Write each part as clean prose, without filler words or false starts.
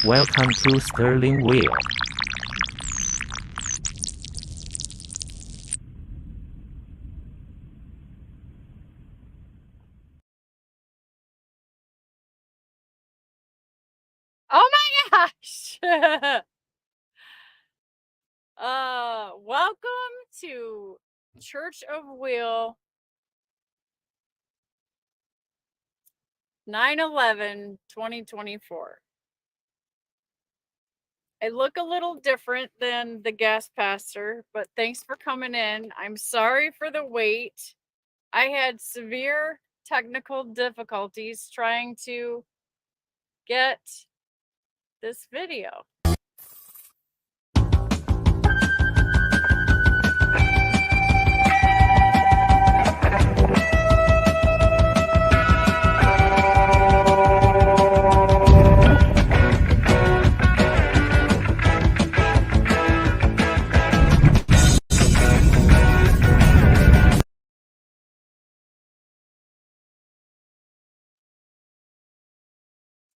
Welcome to Sterling Wheel. Oh my gosh! Welcome to Church of Wheel 9/11/2024. I look a little different than the guest pastor, but thanks for coming in. I'm sorry for the wait. I had severe technical difficulties trying to get this video.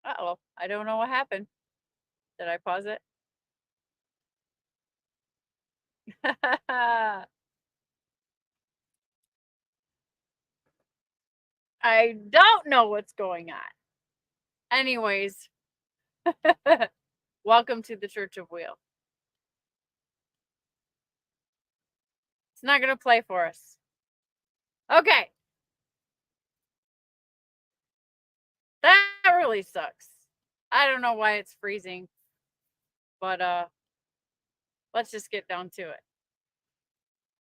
Uh-oh, I don't know what happened. Did I pause it? I don't know what's going on. Anyways, welcome to the Church of Wheel. It's not going to play for us. Okay. That really sucks. I don't know why it's freezing, but let's just get down to it.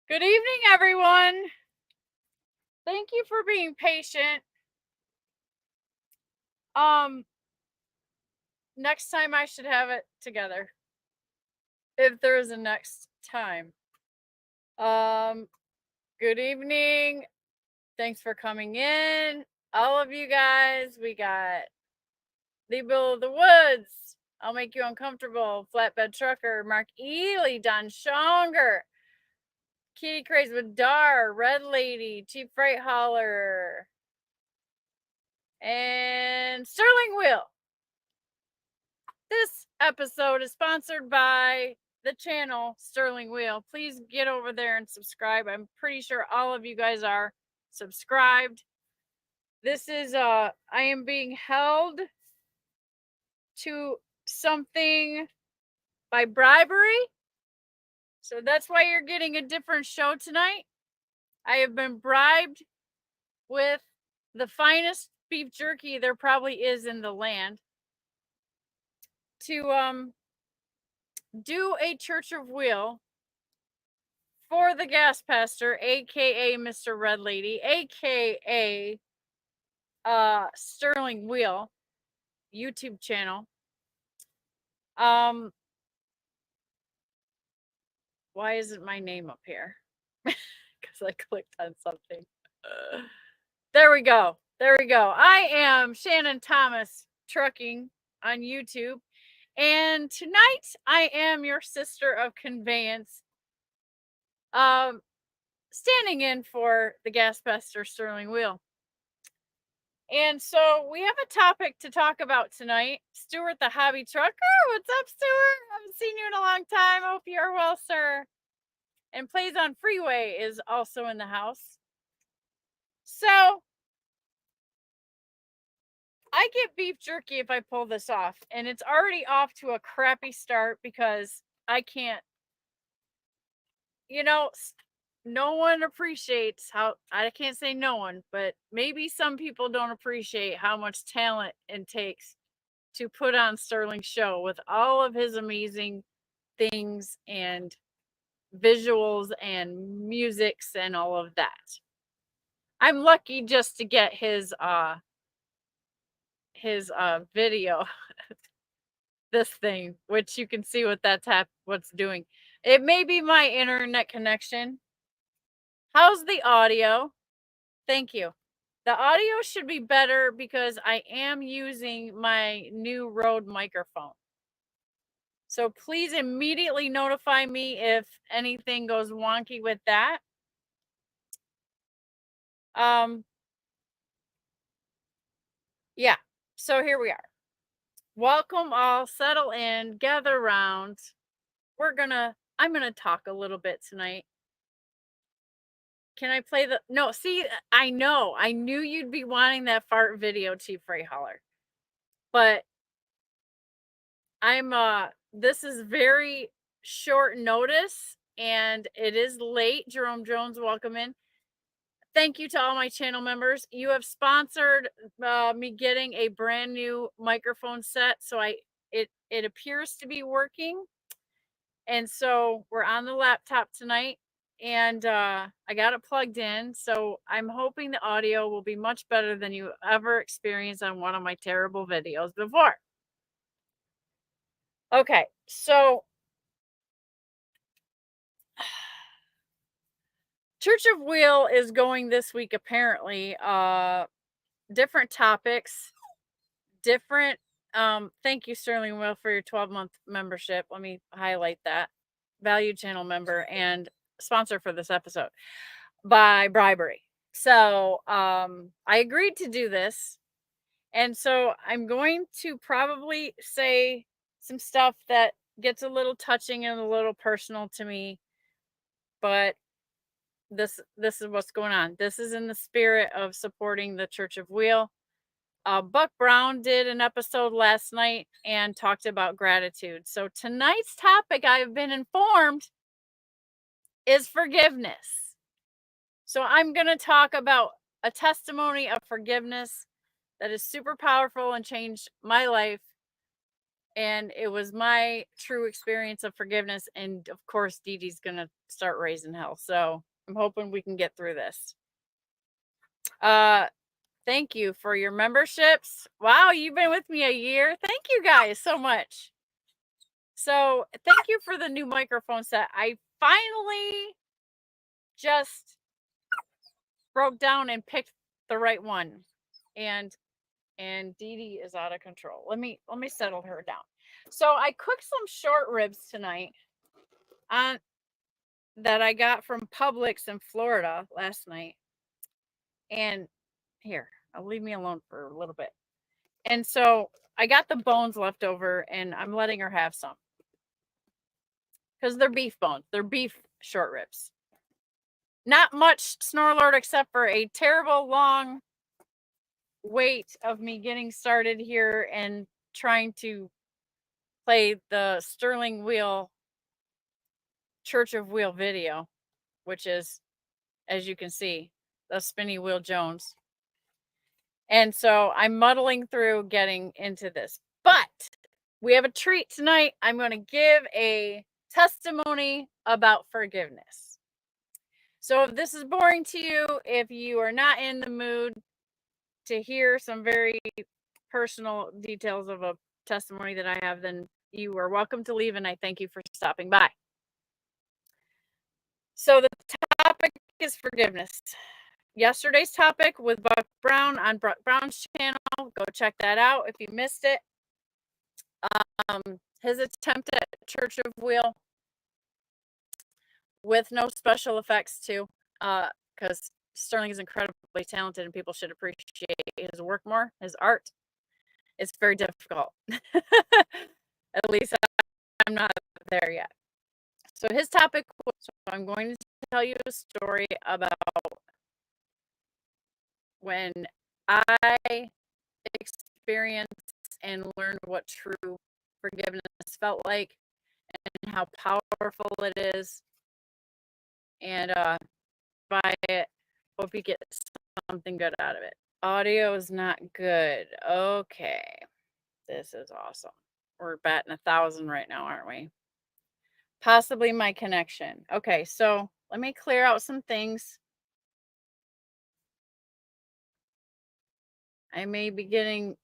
Good evening, everyone. Thank you for being patient. Next time I should have it together. If there is a next time. Good evening. Thanks for coming in. All of you guys. We got the Bill of the Woods. I'll make you uncomfortable. Flatbed Trucker. Mark Ely. Don Schonger. Kitty Craze with Dar. Red Lady. Cheap Freight Hauler. And Sterling Wheel. This episode is sponsored by the channel Sterling Wheel. Please get over there and subscribe. I'm pretty sure all of you guys are subscribed. This is I am being held to something by bribery. So that's why you're getting a different show tonight. I have been bribed with the finest beef jerky there probably is in the land to do a Church of Wheel for the gas pastor, aka Mr. Red Lady, aka Sterling Wheel YouTube channel. Why isn't my name up here? Because I clicked on something. There we go. There we go. I am Shannon Thomas Trucking on YouTube. And tonight I am your sister of conveyance. Standing in for the gas pastor Sterling Wheel. And so we have a topic to talk about tonight. Stuart the Hobby Trucker. What's up, Stuart? Haven't seen you in a long time. Hope you are well, sir. And Plays on Freeway is also in the house. So I get beef jerky if I pull this off. And it's already off to a crappy start because I can't, no one appreciates how, I can't say no one, but maybe some people don't appreciate how much talent it takes to put on Sterling's show with all of his amazing things and visuals and musics and all of that. I'm lucky just to get his video, this thing, which you can see what what's doing. It may be my internet connection. How's the audio? Thank you. The audio should be better because I am using my new Rode microphone. So please immediately notify me if anything goes wonky with that. Yeah, so here we are. Welcome all, settle in, gather around. I'm gonna talk a little bit tonight. Can I play the no, see, I know. I knew you'd be wanting that fart video, Chief Ray Holler. But this is very short notice and it is late. Jerome Jones, welcome in. Thank you to all my channel members. You have sponsored me getting a brand new microphone set, so it appears to be working. And so we're on the laptop tonight, and I got it plugged in. So I'm hoping the audio will be much better than you ever experienced on one of my terrible videos before. Okay, so Church of Wheel is going this week, apparently. Different topics, different. Thank you, Sterling Wheel, for your 12-month membership. Let me highlight that. Valued channel member and sponsor for this episode by bribery. So I agreed to do this. And so I'm going to probably say some stuff that gets a little touching and a little personal to me. But this is what's going on. This is in the spirit of supporting the Church of Wheel. Buck Brown did an episode last night and talked about gratitude. So tonight's topic, I've been informed, is forgiveness. So I'm going to talk about a testimony of forgiveness that is super powerful and changed my life. And it was my true experience of forgiveness. And of course, Dee Dee's going to start raising hell. So I'm hoping we can get through this. Thank you for your memberships. Wow, you've been with me a year. Thank you guys so much. So thank you for the new microphone set. I finally just broke down and picked the right one. And Dee Dee is out of control. Let me settle her down. So I cooked some short ribs tonight that I got from Publix in Florida last night. And here, I'll leave me alone for a little bit. And so I got the bones left over and I'm letting her have some. Because they're beef bones. They're beef short ribs. Not much, Snorlord, except for a terrible long wait of me getting started here and trying to play the Sterling Wheel Church of Wheel video, which is, as you can see, the Spinny Wheel Jones. And so I'm muddling through getting into this. But we have a treat tonight. I'm going to give a testimony about forgiveness. So if this is boring to you, if you are not in the mood to hear some very personal details of a testimony that I have, then you are welcome to leave, and I thank you for stopping by. So the topic is forgiveness. Yesterday's topic with Buck Brown on Buck Brown's channel. Go check that out if you missed it. His attempt at Church of Wheel with no special effects too, because Sterling is incredibly talented and people should appreciate his work more, his art. It's very difficult. At least I'm not there yet. So his topic was, so I'm going to tell you a story about when I experienced and learned what true forgiveness felt like and how powerful it is. And by it, hope you get something good out of it. Audio is not good. Okay. This is awesome. We're batting 1,000 right now, aren't we? Possibly my connection. Okay, so let me clear out some things. I may be getting...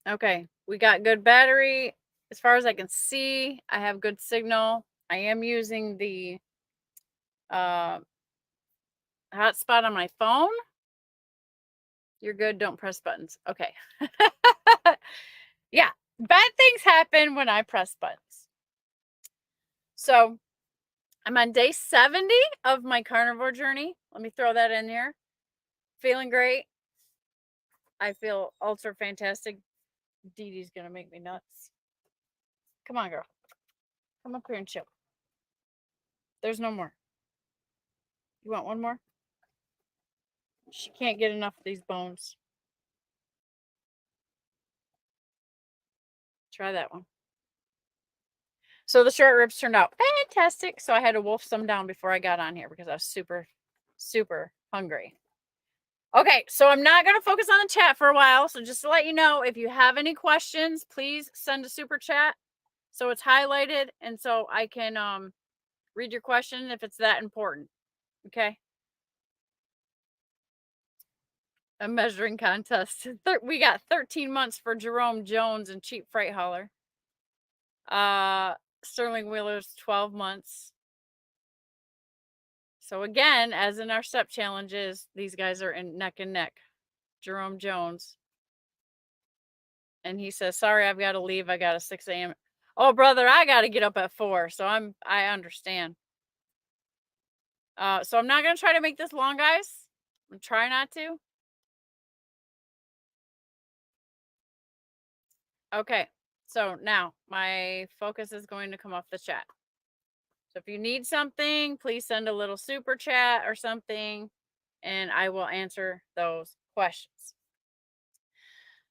Okay, we got good battery. As far as I can see, I have good signal. I am using the hotspot on my phone. You're good. Don't press buttons. Okay. Yeah, bad things happen when I press buttons. So I'm on day 70 of my carnivore journey. Let me throw that in here. Feeling great. I feel ultra fantastic. Dee Dee's gonna make me nuts. Come on, girl. Come up here and chill. There's no more. You want one more? She can't get enough of these bones. Try that one. So the short ribs turned out fantastic. So I had to wolf some down before I got on here because I was super, super hungry. Okay, so I'm not going to focus on the chat for a while. So just to let you know, if you have any questions, please send a super chat so it's highlighted and so I can read your question if it's that important. Okay. A measuring contest. We got 13 months for Jerome Jones and Cheap Freight Hauler. Sterling Wheeler's 12 months. So again, as in our step challenges, these guys are in neck and neck. Jerome Jones. And he says, sorry, I've got to leave. I got a 6 a.m. Oh, brother, I got to get up at 4. So I understand. So I'm not going to try to make this long, guys. I'm trying not to. Okay. So now my focus is going to come off the chat. So if you need something, please send a little super chat or something, and I will answer those questions.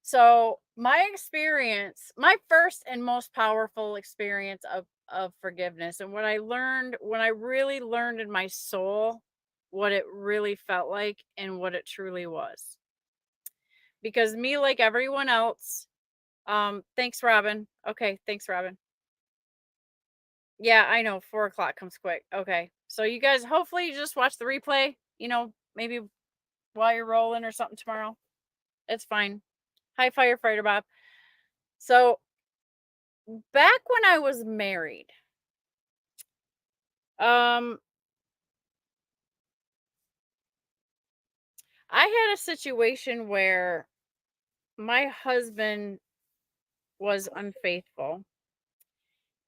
So my experience, my first and most powerful experience of forgiveness, and what I learned, when I really learned in my soul what it really felt like and what it truly was. Because me, like everyone else, thanks, Robin. Okay, thanks, Robin. Yeah, I know. 4 o'clock comes quick. Okay. So you guys, hopefully you just watch the replay, maybe while you're rolling or something tomorrow. It's fine. Hi, Firefighter Bob. So back when I was married, I had a situation where my husband was unfaithful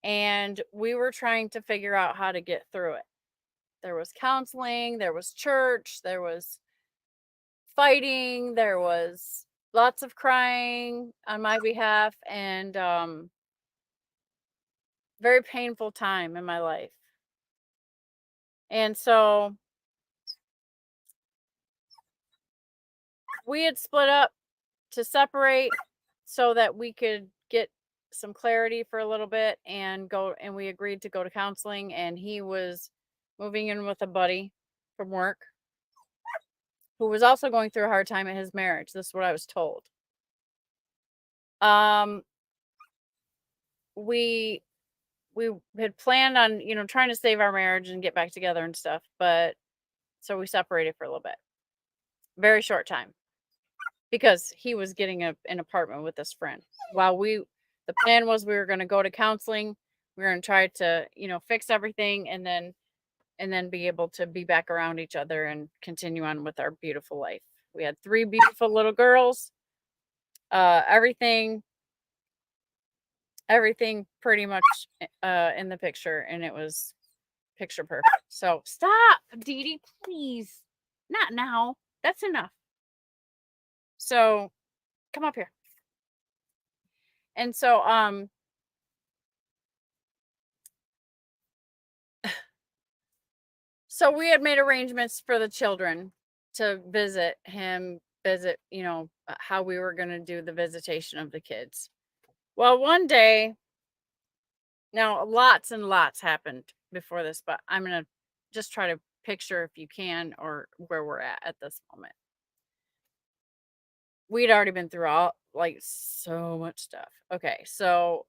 and we were trying to figure out how to get through it. There was counseling, there was church, there was fighting, there was lots of crying on my behalf, and very painful time in my life. And so we had split up to separate so that we could get some clarity for a little bit and we agreed to go to counseling, and he was moving in with a buddy from work who was also going through a hard time in his marriage. This is what I was told. We had planned on, trying to save our marriage and get back together and stuff, but so we separated for a little bit. Very short time. Because he was getting an apartment with this friend. While the plan was we were going to go to counseling, we were going to try to, fix everything and then be able to be back around each other and continue on with our beautiful life. We had 3 beautiful little girls. Everything pretty much in the picture, and it was picture perfect. So stop, Dee Dee, please. Not now. That's enough. So come up here. And so so we had made arrangements for the children to visit him, how we were going to do the visitation of the kids. Well, one day, now lots and lots happened before this, but I'm going to just try to picture, if you can, or where we're at this moment. We'd already been through so much stuff. Okay, so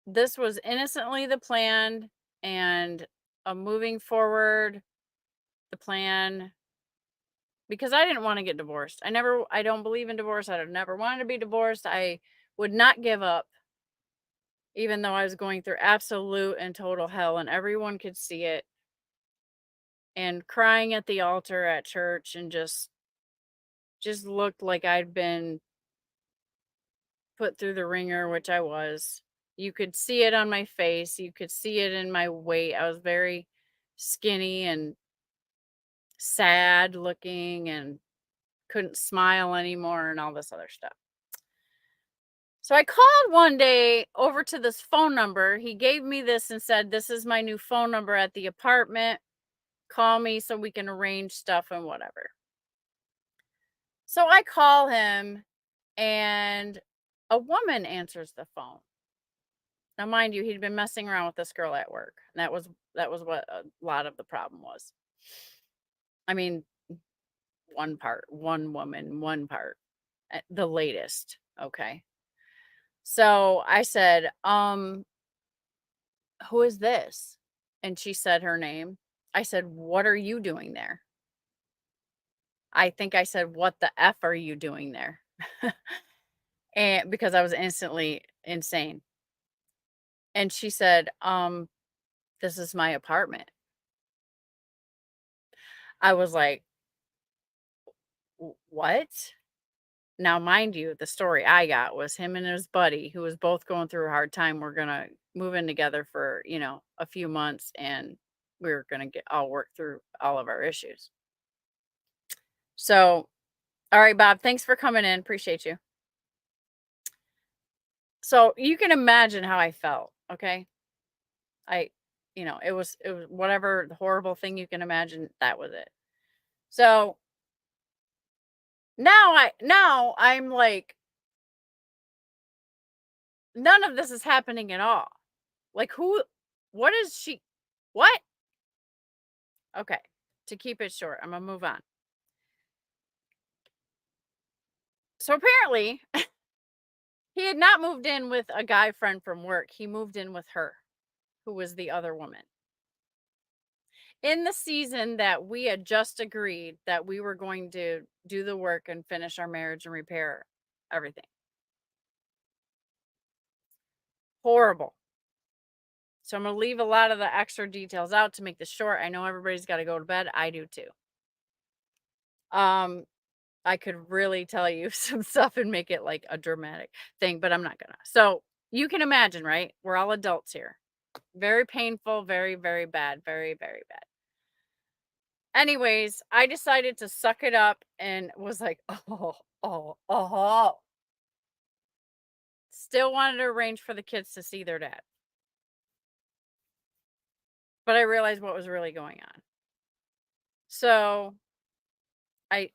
this was innocently the plan, and moving forward, the plan, because I didn't want to get divorced. I don't believe in divorce. I never wanted to be divorced. I would not give up, even though I was going through absolute and total hell and everyone could see it, and crying at the altar at church, and just looked like I'd been put through the ringer, which I was, You could see it on my face. You could see it in my weight. I was very skinny and sad looking and couldn't smile anymore and all this other stuff. So I called one day over to this phone number. He gave me this and said, "This is my new phone number at the apartment. Call me so we can arrange stuff and whatever." So I call him and a woman answers the phone. Now, mind you, he'd been messing around with this girl at work. And that was what a lot of the problem was. I mean, one woman, one part, at the latest. Okay. So I said, who is this? And she said her name. I said, "What are you doing there?" I think I said, "What the F are you doing there?" And because I was instantly insane. And she said, "This is my apartment." I was like, What?" Now, mind you, the story I got was him and his buddy, who was both going through a hard time, were gonna move in together for, a few months, and we were gonna work through all of our issues. So, all right, Bob, thanks for coming in. Appreciate you. So you can imagine how I felt, okay? It was whatever horrible thing you can imagine, that was it. So now I'm like, none of this is happening at all. Like, what is she, what? Okay, to keep it short, I'm gonna move on. So apparently, he had not moved in with a guy friend from work. He moved in with her, who was the other woman. In the season that we had just agreed that we were going to do the work and finish our marriage and repair everything. Horrible. So I'm going to leave a lot of the extra details out to make this short. I know everybody's got to go to bed. I do too. I could really tell you some stuff and make it like a dramatic thing, but I'm not gonna. So you can imagine, right? We're all adults here. Very painful, very, very bad, very, very bad. Anyways, I decided to suck it up and was like, oh. Still wanted to arrange for the kids to see their dad. But I realized what was really going on. So I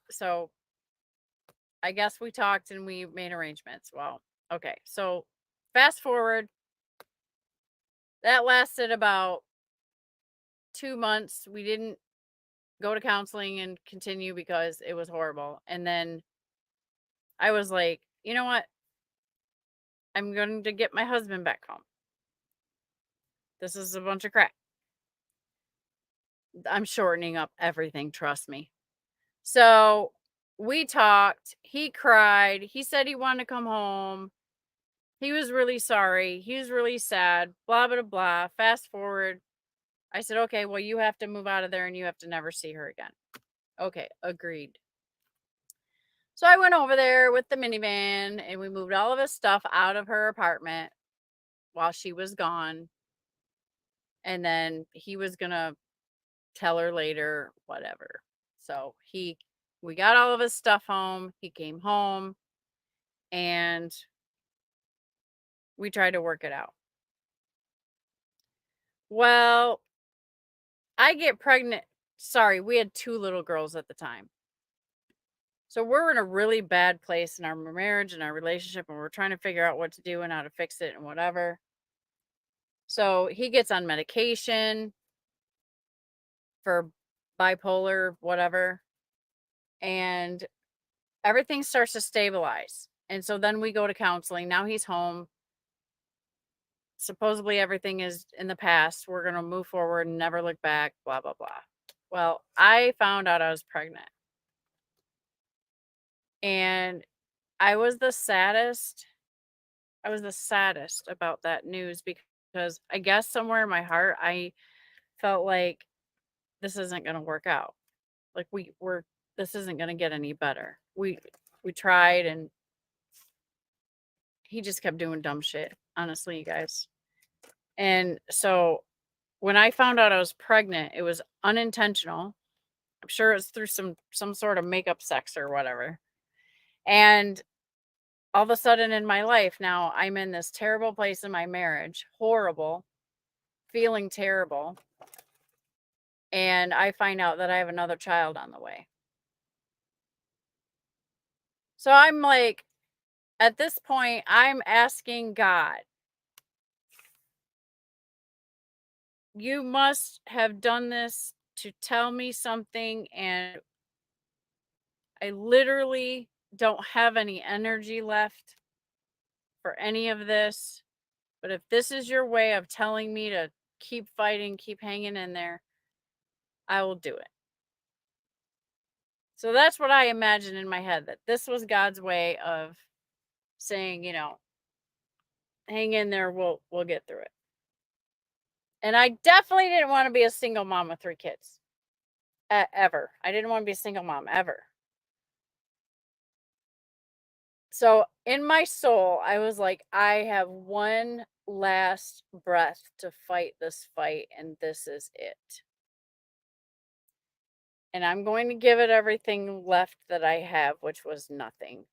guess we talked and we made arrangements. Well, okay. So fast forward, that lasted about 2 months. We didn't go to counseling and continue because it was horrible. And then I was like, you know what? I'm going to get my husband back home. This is a bunch of crap. I'm shortening up everything, trust me. So we talked. He cried. He said he wanted to come home. He was really sorry. He was really sad. Blah, blah, blah. Fast forward. I said, "Okay, well, you have to move out of there and you have to never see her again." Okay, agreed. So I went over there with the minivan and we moved all of his stuff out of her apartment while she was gone. And then he was going to tell her later, whatever. So we got all of his stuff home. He came home and we tried to work it out. Well, I get pregnant. Sorry, we had 2 little girls at the time. So we're in a really bad place in our marriage and our relationship, and we're trying to figure out what to do and how to fix it and whatever. So he gets on medication for bipolar, whatever, and everything starts to stabilize. And so then we go to counseling. Now he's home. Supposedly everything is in the past. We're going to move forward and never look back, blah, blah, blah. Well, I found out I was pregnant. And I was the saddest about that news because I guess somewhere in my heart, I felt like this isn't going to work out. Like this isn't going to get any better. We tried and he just kept doing dumb shit. honestly, you guys. And so when I found out I was pregnant, it was unintentional. I'm sure it was through some sort of makeup sex or whatever. And all of a sudden in my life now, I'm in this terrible place in my marriage, horrible, feeling terrible. And I find out that I have another child on the way. So I'm like, at this point, I'm asking God, you must have done this to tell me something, and I literally don't have any energy left for any of this. But if this is your way of telling me to keep fighting, keep hanging in there, I will do it. So that's what I imagine in my head, that this was God's way of saying, hang in there, we'll get through it. And I definitely didn't want to be a single mom with 3 kids. Ever. I didn't want to be a single mom ever. So in my soul, I was like, I have one last breath to fight this fight, and this is it. And I'm going to give it everything left that I have, which was nothing,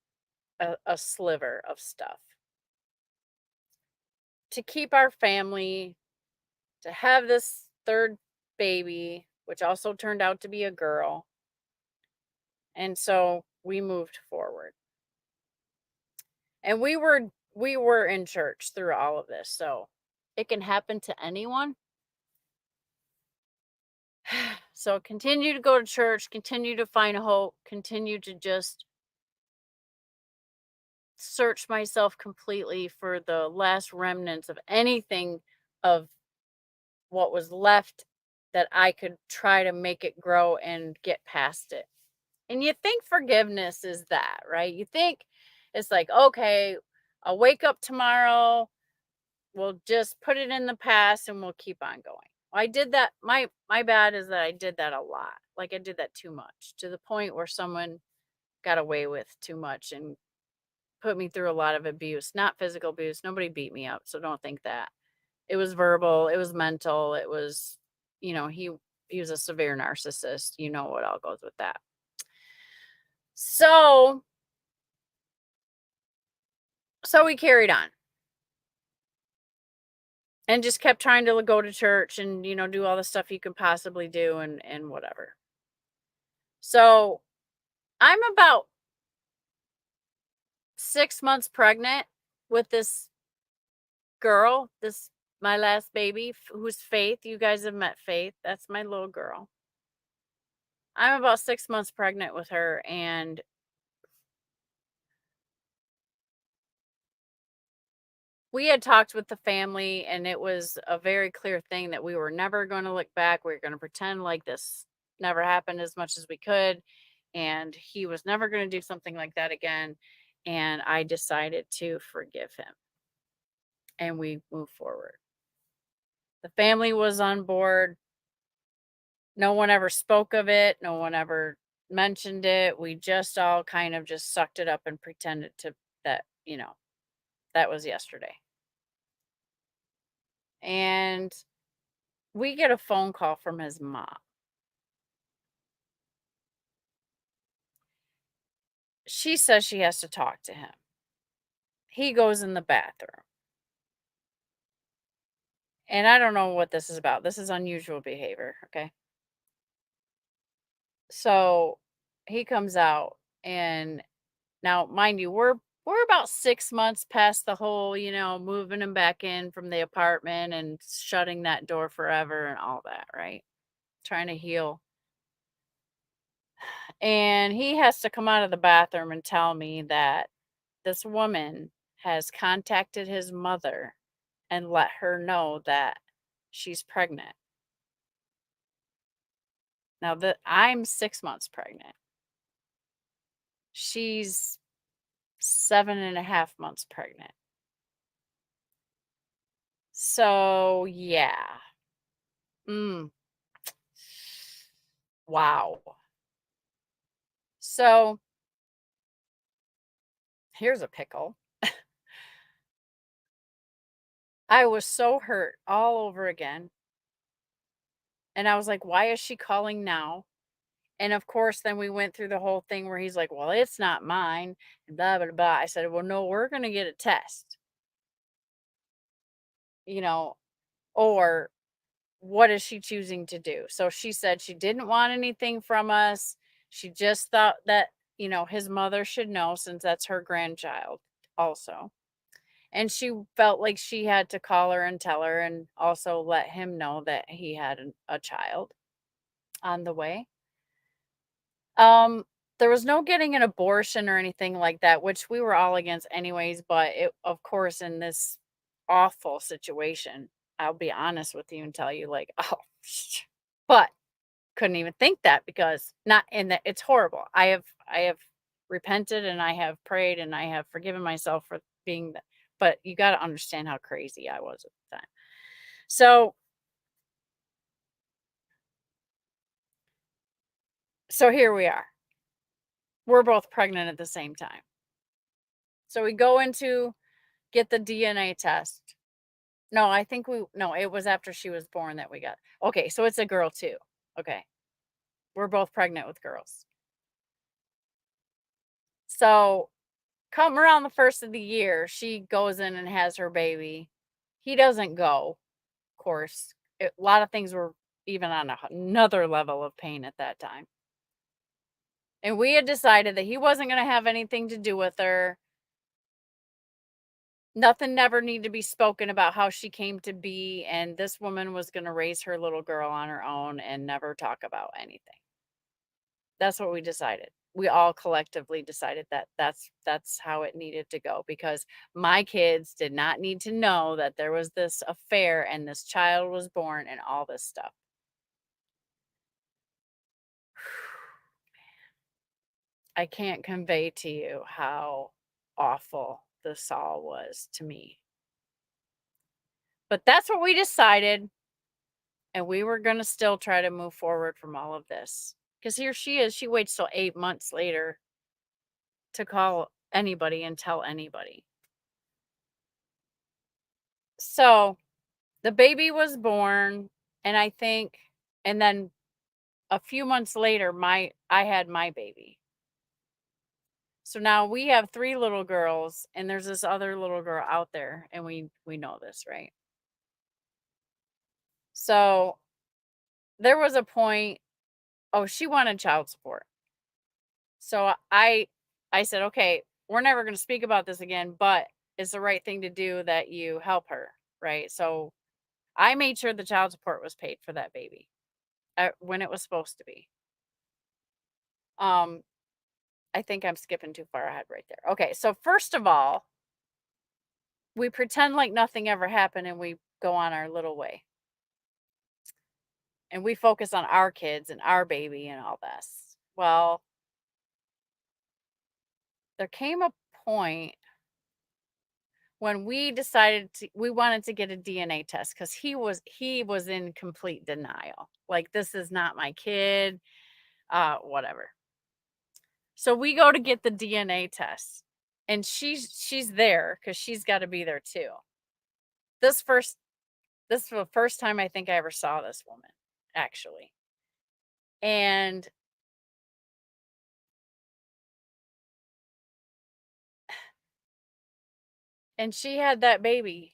a sliver of stuff. To keep our family, to have this 3rd baby, which also turned out to be a girl. And so we moved forward. And we were in church through all of this. So it can happen to anyone. So continue to go to church, continue to find hope, continue to just search myself completely for the last remnants of anything of what was left that I could try to make it grow and get past it. And you think forgiveness is that, right? You think it's like, okay, I'll wake up tomorrow, we'll just put it in the past and we'll keep on going. I did that. My bad is that I did that a lot. Like I did that too much, to the point where someone got away with too much and put me through a lot of abuse. Not physical abuse. Nobody beat me up, so don't think that. It was verbal, it was mental, it was, he was a severe narcissist. You know what all goes with that. So we carried on. And just kept trying to go to church and, do all the stuff you could possibly do and whatever. So I'm about 6 months pregnant with this girl, my last baby, who's Faith. You guys have met Faith. That's my little girl. I'm about 6 months pregnant with her, and we had talked with the family, and it was a very clear thing that we were never going to look back. We were going to pretend like this never happened as much as we could. And he was never going to do something like that again. And I decided to forgive him. And we moved forward. The family was on board. No one ever spoke of it. No one ever mentioned it. We just all kind of just sucked it up and pretended that that was yesterday. And we get a phone call from his mom. She says she has to talk to him. He goes in the bathroom. And I don't know what this is about. This is unusual behavior, okay? So he comes out, and now, mind you, we're about 6 months past the whole, moving him back in from the apartment and shutting that door forever and all that, right? Trying to heal. And he has to come out of the bathroom and tell me that this woman has contacted his mother and let her know that she's pregnant. Now that I'm 6 months pregnant, she's 7.5 months pregnant. So yeah. Wow. So here's a pickle. I was so hurt all over again. And I was like, why is she calling now? And of course, then we went through the whole thing where he's like, well, it's not mine, and blah, blah, blah. I said, well, no, we're going to get a test, you know, or what is she choosing to do? So she said she didn't want anything from us. She just thought that, his mother should know since that's her grandchild also. And she felt like she had to call her and tell her and also let him know that he had a child on the way. Um, there was no getting an abortion or anything like that, which we were all against anyways, but of course, in this awful situation, I'll be honest with you and tell you like, oh, but couldn't even think that because not in that it's horrible. I have repented and I have prayed and I have forgiven myself for being that, but you got to understand how crazy I was at the time. So here we are. We're both pregnant at the same time. So we go into get the DNA test. No, it was after she was born that we got. Okay, so it's a girl too. Okay. We're both pregnant with girls. So come around the first of the year, she goes in and has her baby. He doesn't go, of course. A lot of things were even on another level of pain at that time. And we had decided that he wasn't going to have anything to do with her. Nothing never needed to be spoken about how she came to be. And this woman was going to raise her little girl on her own and never talk about anything. That's what we decided. We all collectively decided that that's how it needed to go because my kids did not need to know that there was this affair and this child was born and all this stuff. I can't convey to you how awful this all was to me. But that's what we decided. And we were going to still try to move forward from all of this. Because here she is. She waits till 8 months later to call anybody and tell anybody. So the baby was born. And then a few months later, I had my baby. So now we have 3 little girls, and there's this other little girl out there, and we know this, right? So there was a point, she wanted child support. So I said, okay, we're never going to speak about this again, but it's the right thing to do that you help her, right? So I made sure the child support was paid for that baby when it was supposed to be. I think I'm skipping too far ahead right there. Okay, so first of all, we pretend like nothing ever happened and we go on our little way. And we focus on our kids and our baby and all this. Well, there came a point when we decided we wanted to get a DNA test because he was in complete denial. Like, this is not my kid, whatever. So we go to get the DNA test, and she's there because she's got to be there too. This was the first time I think I ever saw this woman, actually. And she had that baby,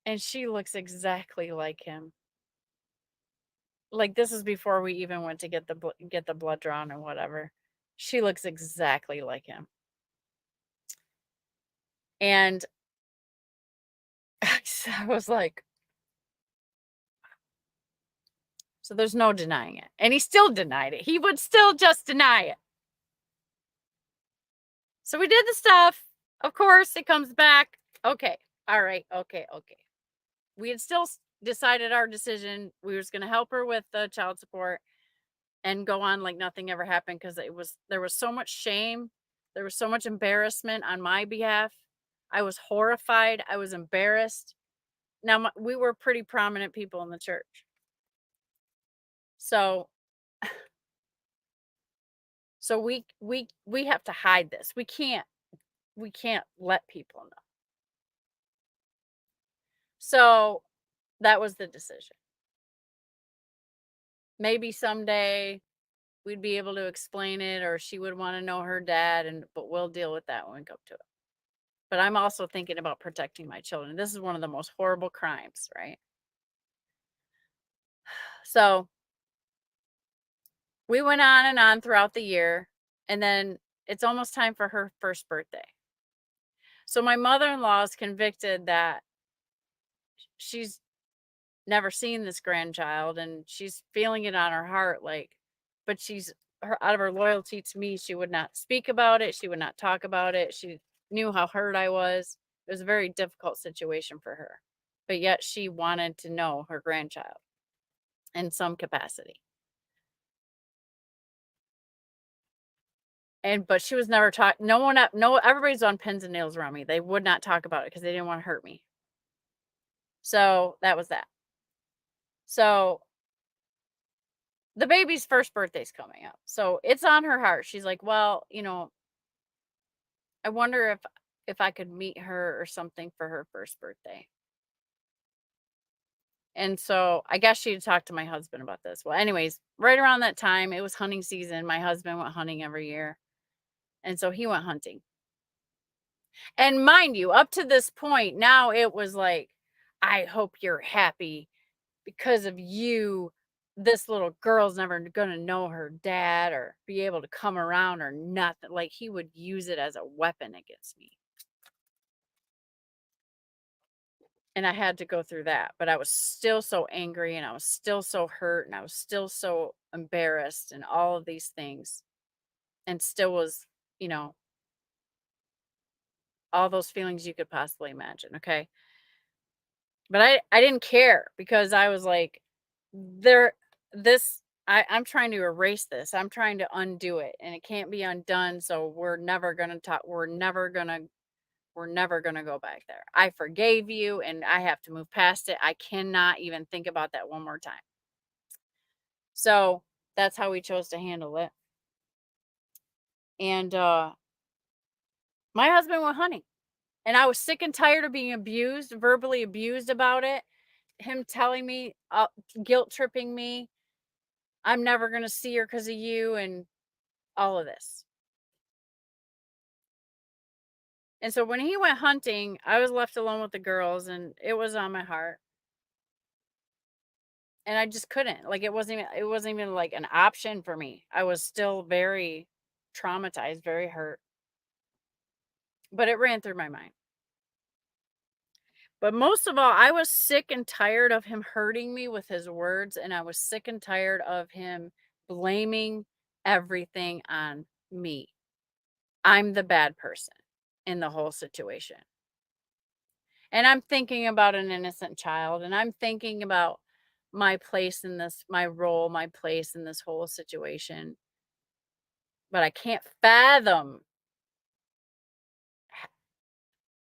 and she looks exactly like him. Like, this is before we even went to get the blood drawn or whatever. She looks exactly like him. And I was like, so there's no denying it. And he still denied it. He would still just deny it. So we did the stuff. Of course, it comes back. Okay. All right. Okay. We had still decided our decision. We were just going to help her with the child support and go on like nothing ever happened because there was so much shame. There was so much embarrassment on my behalf. I was horrified. I was embarrassed. Now, we were pretty prominent people in the church. So we have to hide this. We can't let people know. So that was the decision. Maybe someday we'd be able to explain it, or she would want to know her dad, but we'll deal with that when we come to it. But I'm also thinking about protecting my children. This is one of the most horrible crimes, right? So we went on and on throughout the year, and then it's almost time for her first birthday. So my mother-in-law is convicted that she's never seen this grandchild, and she's feeling it on her heart, but out of her loyalty to me, she would not speak about it. She would not talk about it. She knew how hurt I was. It was a very difficult situation for her, but yet she wanted to know her grandchild in some capacity. But she was never taught. Everybody's on pins and nails around me. They would not talk about it because they didn't want to hurt me. So that was that. So the baby's first birthday's coming up. So it's on her heart. She's like, well, I wonder if I could meet her or something for her first birthday. And so I guess she'd talk to my husband about this. Well, anyways, right around that time, it was hunting season. My husband went hunting every year. And so he went hunting. And mind you, up to this point, now it was like, I hope you're happy because of you. This little girl's never going to know her dad or be able to come around or nothing. Like, he would use it as a weapon against me. And I had to go through that, but I was still so angry, and I was still so hurt, and I was still so embarrassed, and all of these things, and still was, all those feelings you could possibly imagine. Okay. But I didn't care because I was like, I'm trying to erase this. I'm trying to undo it, and it can't be undone. So we're never going to talk. We're never going to go back there. I forgave you, and I have to move past it. I cannot even think about that one more time. So that's how we chose to handle it. And my husband went hunting, and I was sick and tired of being verbally abused about it. Him telling me, guilt tripping me, I'm never going to see her because of you, and all of this. And so when he went hunting, I was left alone with the girls, and it was on my heart. And I just couldn't. Like, it wasn't even like an option for me. I was still very traumatized, very hurt. But it ran through my mind. But most of all, I was sick and tired of him hurting me with his words, and I was sick and tired of him blaming everything on me. I'm the bad person in the whole situation. And I'm thinking about an innocent child, and I'm thinking about my place in this, my role, my place in this whole situation. But I can't fathom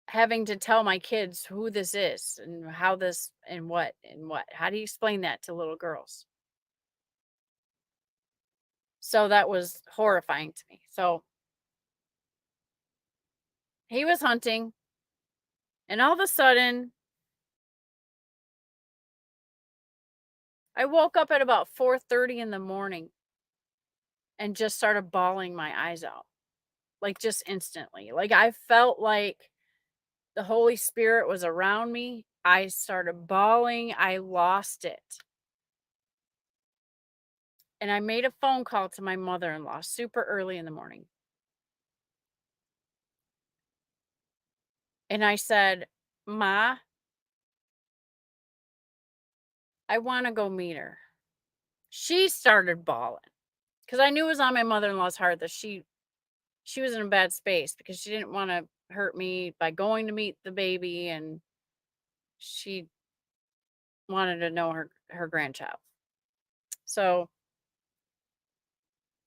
having to tell my kids who this is and how this and what. How do you explain that to little girls? So that was horrifying to me. So he was hunting, and all of a sudden I woke up at about 4:30 in the morning and just started bawling my eyes out. Like, just instantly. Like, I felt like the Holy Spirit was around me. I started bawling. I lost it. And I made a phone call to my mother-in-law super early in the morning. And I said, Ma, I want to go meet her. She started bawling because I knew it was on my mother-in-law's heart that she was in a bad space because she didn't want to hurt me by going to meet the baby, and she wanted to know her grandchild. So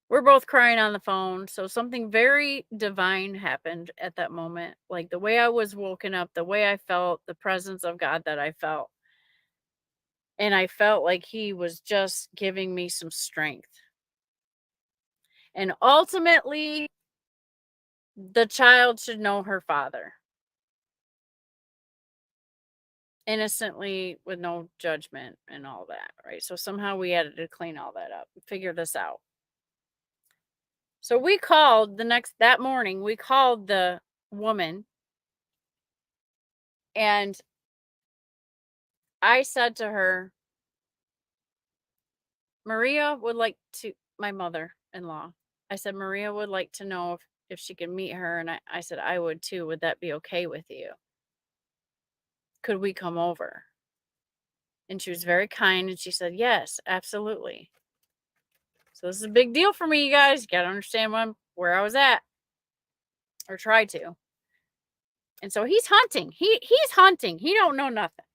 we're both crying on the phone. So something very divine happened at that moment. Like, the way I was woken up, the way I felt, the presence of God that I felt. And I felt like he was just giving me some strength. And ultimately, the child should know her father. innocently with no judgment and all that, right? So somehow we had to clean all that up and figure this out. So we called that morning, we called the woman, and I said to her, Maria would like to, my mother-in-law, I said, Maria would like to know if she could meet her. And I said, I would too. Would that be okay with you? Could we come over? And she was very kind and she said, yes, absolutely. So this is a big deal for me, you guys. You got to understand where I was at, or try to. And so he's hunting. He's hunting. He don't know nothing.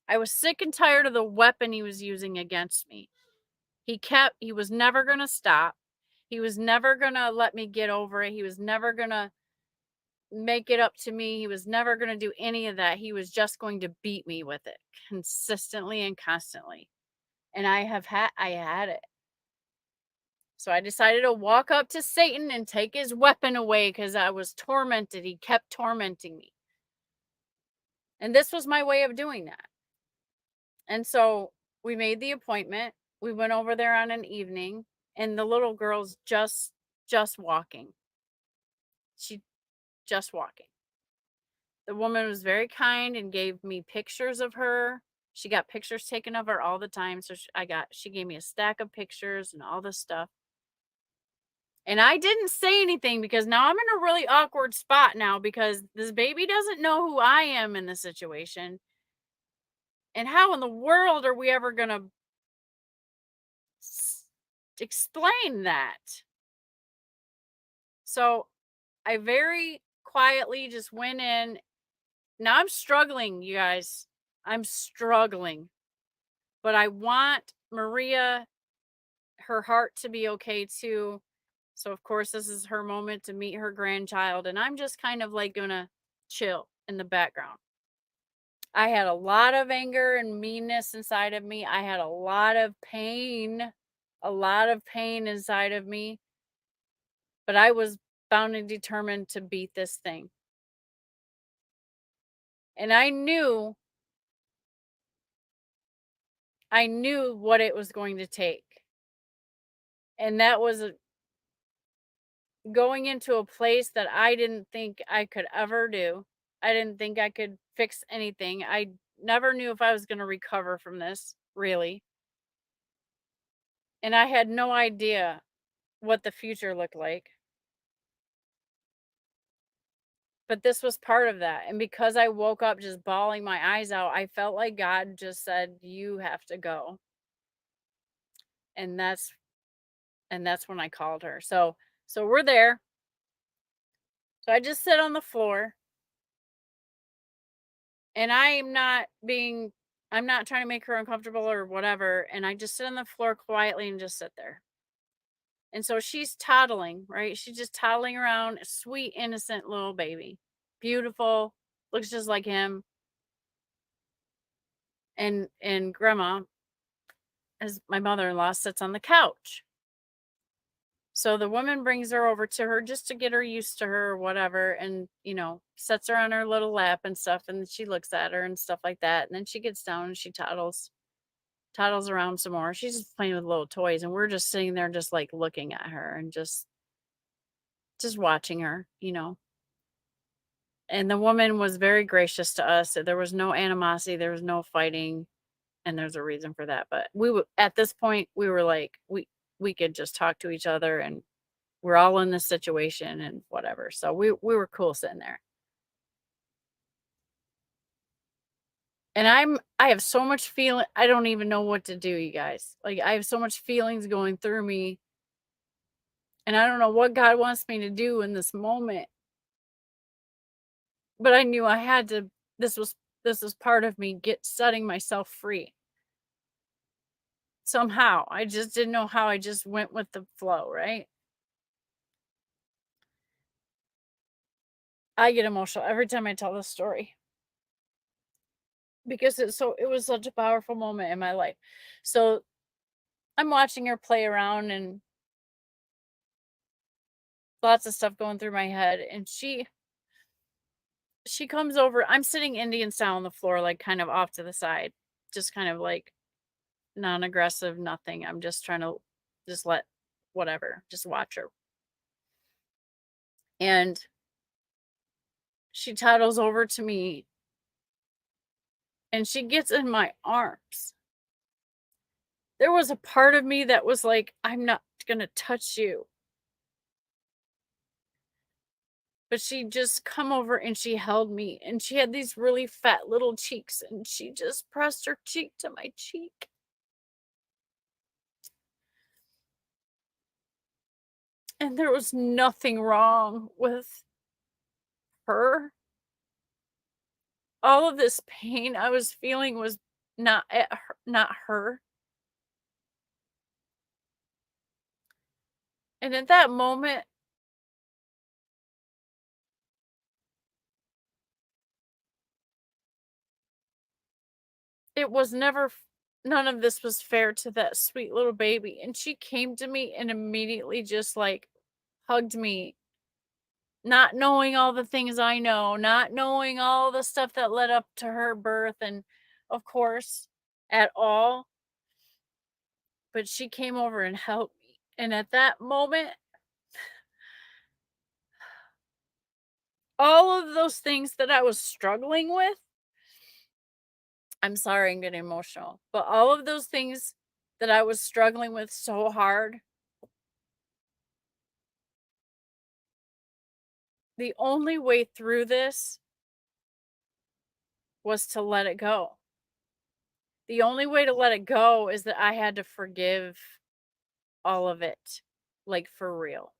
I was sick and tired of the weapon he was using against me. He was never going to stop. He was never going to let me get over it. He was never going to make it up to me. He was never going to do any of that. He was just going to beat me with it consistently and constantly. And I had it. So I decided to walk up to Satan and take his weapon away because I was tormented. He kept tormenting me. And this was my way of doing that. And so we made the appointment. We went over there on an evening, and the little girl's just walking. She just walking. The woman was very kind and gave me pictures of her. She got pictures taken of her all the time. So she gave me a stack of pictures and all this stuff. And I didn't say anything because now I'm in a really awkward spot now because this baby doesn't know who I am in the situation. And how in the world are we ever going to explain that? So I very quietly just went in. Now I'm struggling, you guys. I'm struggling. But I want Maria, her heart to be okay too. So of course this is her moment to meet her grandchild, and I'm just kind of like gonna chill in the background. I had a lot of anger and meanness inside of me. I had a lot of pain inside of me. But I was bound and determined to beat this thing. And I knew what it was going to take. And that was going into a place that I didn't think I could ever do. I didn't think I could fix anything. I never knew if I was going to recover from this, really. And I had no idea what the future looked like. But this was part of that. And because I woke up just bawling my eyes out, I felt like God just said, you have to go. And that's when I called her. So we're there. So I just sit on the floor. And I'm not trying to make her uncomfortable or whatever. And I just sit on the floor quietly and just sit there. And so she's toddling, right? She's just toddling around, a sweet, innocent little baby. Beautiful, looks just like him. And grandma, as my mother-in-law, sits on the couch. So the woman brings her over to her just to get her used to her or whatever, and sets her on her little lap and stuff, and she looks at her and stuff like that. And then she gets down and she toddles around some more. She's just playing with little toys, and we're just sitting there just like looking at her and just watching her. And the woman was very gracious to us. There was no animosity, there was no fighting, and there's a reason for that. But at this point we were like, we could just talk to each other, and we're all in this situation and whatever. So we were cool sitting there. And I have so much feeling. I don't even know what to do, you guys. Like, I have so much feelings going through me. And I don't know what God wants me to do in this moment. But I knew I had to, this was part of me setting myself free. Somehow. I just didn't know how. I just went with the flow, right? I get emotional every time I tell this story. Because it was such a powerful moment in my life. So I'm watching her play around and lots of stuff going through my head, and she she comes over. I'm sitting Indian style on the floor, like kind of off to the side, just kind of like non-aggressive, nothing. I'm just trying to just let whatever, just watch her. And she toddles over to me and she gets in my arms. There was a part of me that was like, I'm not going to touch you. But she just come over and she held me and she had these really fat little cheeks and she just pressed her cheek to my cheek. And there was nothing wrong with her. All of this pain I was feeling was not at her, not her. And at that moment, it was never, none of this was fair to that sweet little baby. And she came to me and immediately just like hugged me, not knowing all the things I know, not knowing all the stuff that led up to her birth, and of course, at all. But she came over and helped me. And at that moment, all of those things that I was struggling with, I'm sorry, I'm getting emotional, but all of those things that I was struggling with so hard, the only way through this was to let it go. The only way to let it go is that I had to forgive all of it, like for real.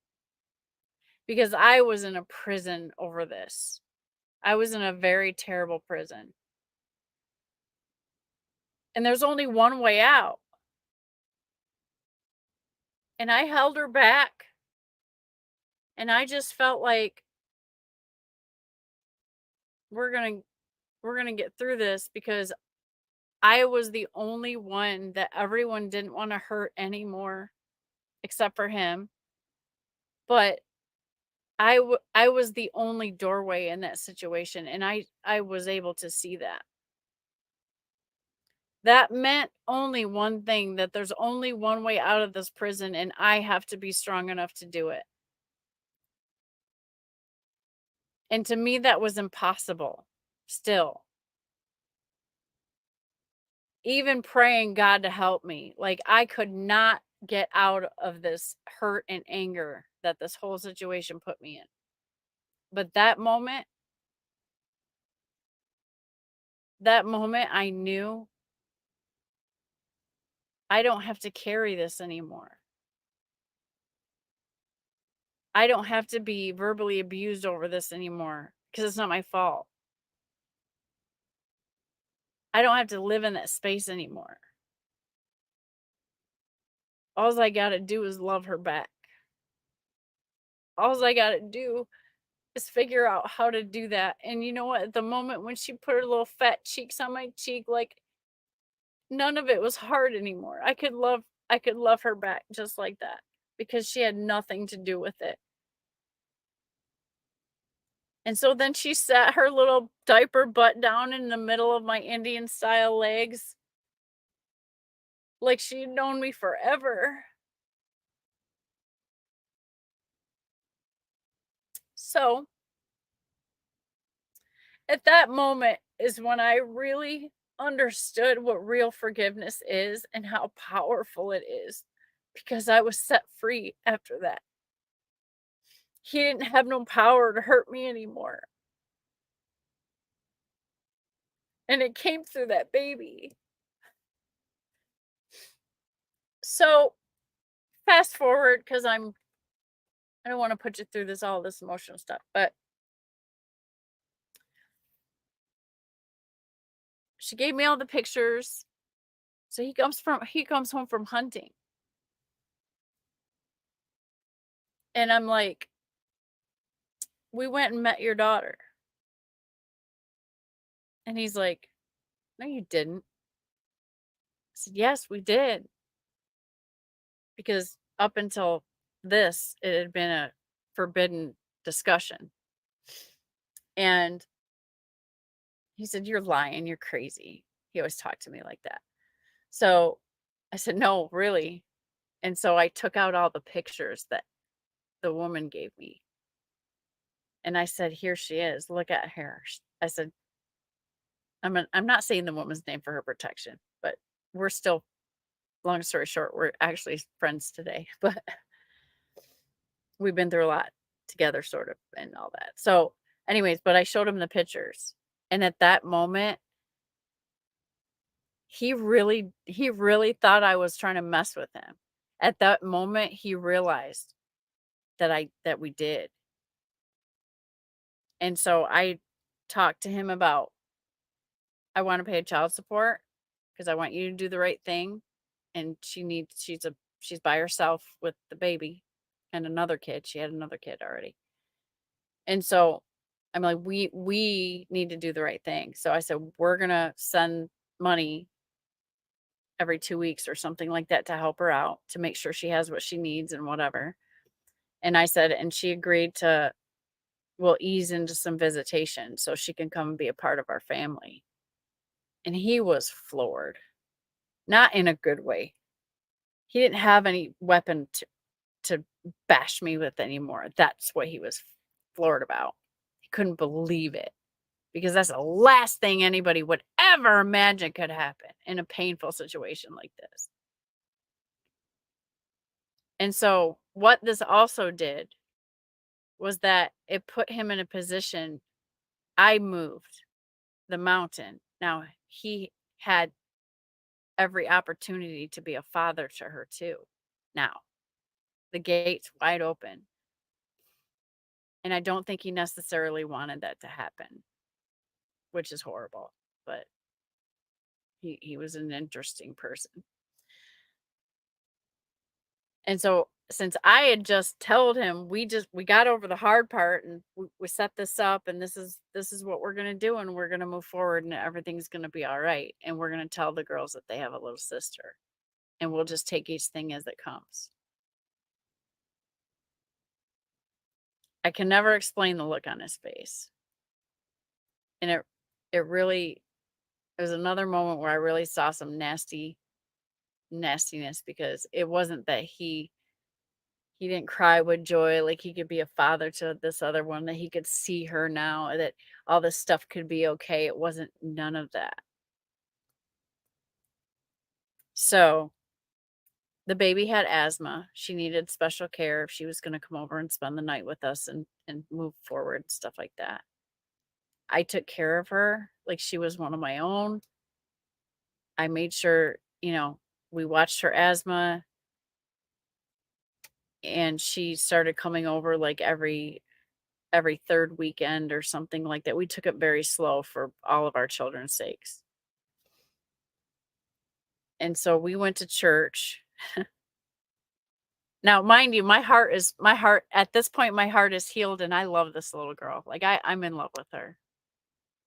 Because I was in a prison over this. I was in a very terrible prison. And there's only one way out. And I held her back. And I just felt like we're going to get through this because I was the only one that everyone didn't want to hurt anymore except for him. But I was the only doorway in that situation and I was able to see that. That meant only one thing, that there's only one way out of this prison and I have to be strong enough to do it. And to me, that was impossible still. Even praying God to help me, like I could not get out of this hurt and anger that this whole situation put me in. But that moment I knew I don't have to carry this anymore. I don't have to be verbally abused over this anymore because it's not my fault. I don't have to live in that space anymore. All I got to do is love her back. All I got to do is figure out how to do that. And you know what? At the moment when she put her little fat cheeks on my cheek, like none of it was hard anymore. I could love her back just like that because she had nothing to do with it. And so then she sat her little diaper butt down in the middle of my Indian style legs like she'd known me forever. So at that moment is when I really understood what real forgiveness is and how powerful it is because I was set free after that. He didn't have no power to hurt me anymore. And it came through that baby. So fast forward because I don't want to put you through all this emotional stuff, but she gave me all the pictures. So he comes home from hunting. And I'm like, "We went and met your daughter." And he's like, "No, you didn't." I said, "Yes, we did." Because up until this, it had been a forbidden discussion. And He said, "You're lying. You're crazy." He always talked to me like that. So I said, "No, really." And so I took out all the pictures that the woman gave me. And I said, "Here she is. Look at her." I said, I'm not saying the woman's name for her protection, but we're still, long story short, we're actually friends today. But we've been through a lot together, sort of, and all that. So, anyways, but I showed him the pictures. And at that moment, he really thought I was trying to mess with him. At that moment, he realized that we did. And so I talked to him about, I want to pay child support because I want you to do the right thing. And she's by herself with the baby and another kid. She had another kid already. And so I'm like, we need to do the right thing. So I said, we're gonna send money every 2 weeks or something like that to help her out, to make sure she has what she needs and whatever. And I said, and she agreed to, we'll ease into some visitation so she can come and be a part of our family. And he was floored, not in a good way. He didn't have any weapon to bash me with anymore. That's what he was floored about. He couldn't believe it, because that's the last thing anybody would ever imagine could happen in a painful situation like this. And so what this also did was that it put him in a position. I moved the mountain. Now he had every opportunity to be a father to her too. Now the gate's wide open. And I don't think he necessarily wanted that to happen, which is horrible. But he was an interesting person. And so since I had just told him, we got over the hard part, and we set this up, and this is what we're going to do, and we're going to move forward, and everything's going to be all right. And we're going to tell the girls that they have a little sister, and we'll just take each thing as it comes. I can never explain the look on his face. And it really, it was another moment where I really saw some nastiness, because it wasn't that he didn't cry with joy like he could be a father to this other one, that he could see her now, that all this stuff could be okay. It wasn't none of that. So the baby had asthma. She needed special care if she was going to come over and spend the night with us and move forward, stuff like that. I took care of her like she was one of my own. I made sure, we watched her asthma, and she started coming over like every third weekend or something like that. We took it very slow for all of our children's sakes. And so we went to church. Now, mind you, my heart at this point, my heart is healed, and I love this little girl. Like I'm in love with her.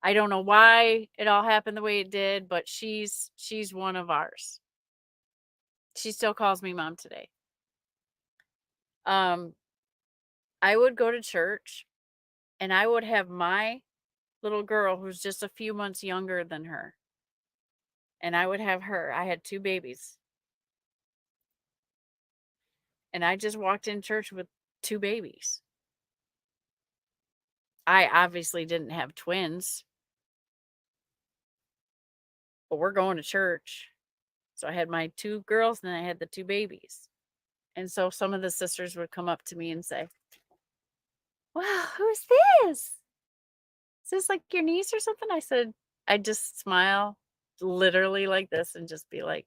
I don't know why it all happened the way it did, but she's one of ours. She still calls me mom today. I would go to church, and I would have my little girl, who's just a few months younger than her, and I would have her. I had 2 babies. And I just walked in church with 2 babies. I obviously didn't have twins, but we're going to church. So I had my 2 girls, and then I had the 2 babies. And so some of the sisters would come up to me and say, "Wow, who's this? Is this like your niece or something?" I'd just smile literally like this and just be like,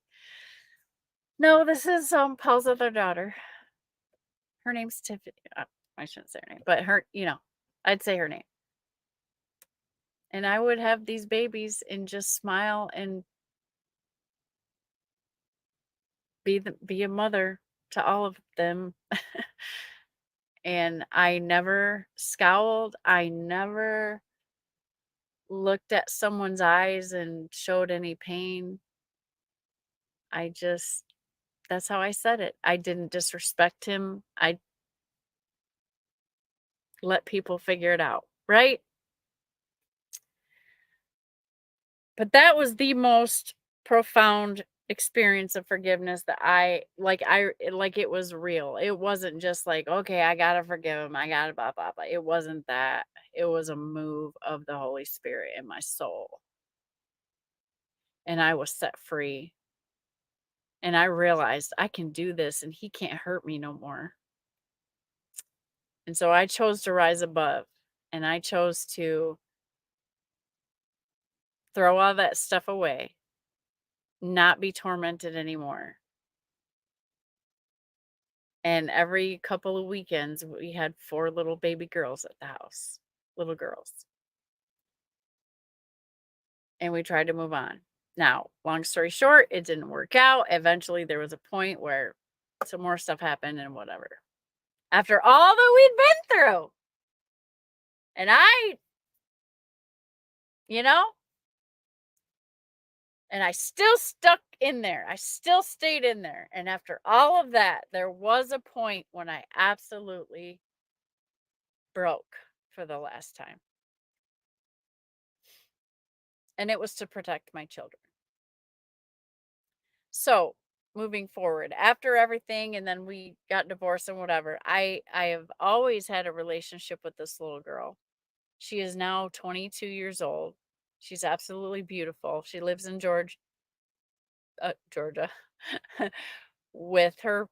"No, this is Paul's other daughter. Her name's Tiffany." I shouldn't say her name, but I'd say her name. And I would have these babies and just smile and be a mother to all of them. And I never scowled. I never looked at someone's eyes and showed any pain. That's how I said it. I didn't disrespect him. I let people figure it out, right? But that was the most profound experience of forgiveness that like it was real. It wasn't just like, okay, I gotta forgive him. I gotta blah blah blah. It wasn't that. It was a move of the Holy Spirit in my soul. And I was set free. And I realized I can do this and he can't hurt me no more. And so I chose to rise above and I chose to throw all that stuff away, not be tormented anymore. And every couple of weekends, we had 4 little baby girls at the house, little girls. And we tried to move on. Now, long story short, it didn't work out. Eventually, there was a point where some more stuff happened and whatever. After all that we'd been through. And you know, and I still stuck in there. I still stayed in there. And after all of that, there was a point when I absolutely broke for the last time. And it was to protect my children. So, moving forward, after everything, and then we got divorced and whatever, I have always had a relationship with this little girl. She is now 22 years old. She's absolutely beautiful. She lives in Georgia, with her,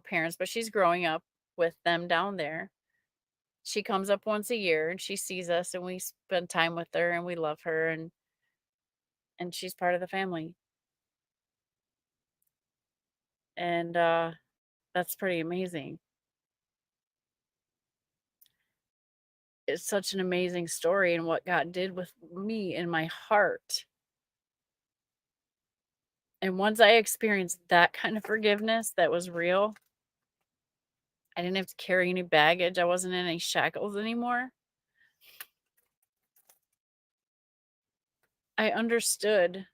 parents, but she's growing up with them down there. She comes up once a year and she sees us and we spend time with her and we love her and she's part of the family. And that's pretty amazing. It's such an amazing story and what God did with me in my heart. And once I experienced that kind of forgiveness that was real, I didn't have to carry any baggage. I wasn't in any shackles anymore. I understood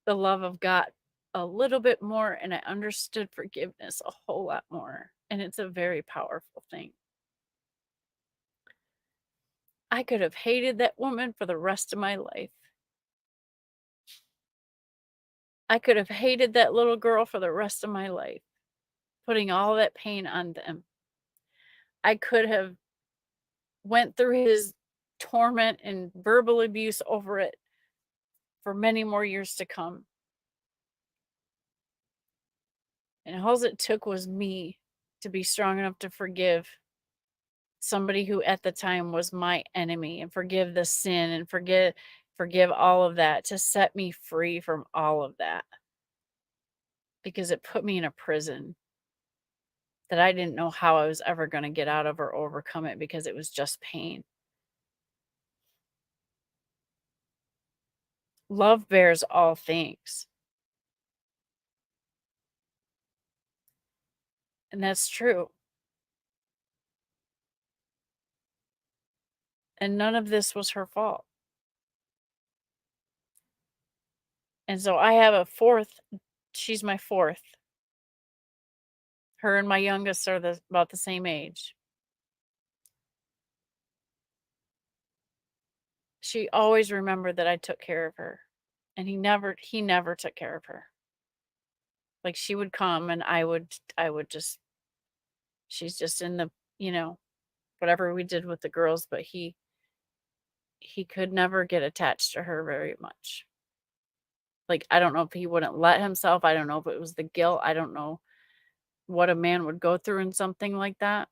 the love of God a little bit more and I understood forgiveness a whole lot more. And it's a very powerful thing. I could have hated that woman for the rest of my life. I could have hated that little girl for the rest of my life, putting all that pain on them. I could have went through his torment and verbal abuse over it for many more years to come. And all it took was me to be strong enough to forgive somebody who at the time was my enemy and forgive the sin and forgive all of that to set me free from all of that. Because it put me in a prison that I didn't know how I was ever going to get out of or overcome it because it was just pain. Love bears all things. And that's true. And none of this was her fault. And so I have a fourth, she's my fourth. Her and my youngest are about the same age. She always remembered that I took care of her. And he never took care of her. Like she would come and I would just, she's just in the, whatever we did with the girls, but he could never get attached to her very much. Like, I don't know if he wouldn't let himself. I don't know if it was the guilt. I don't know what a man would go through in something like that.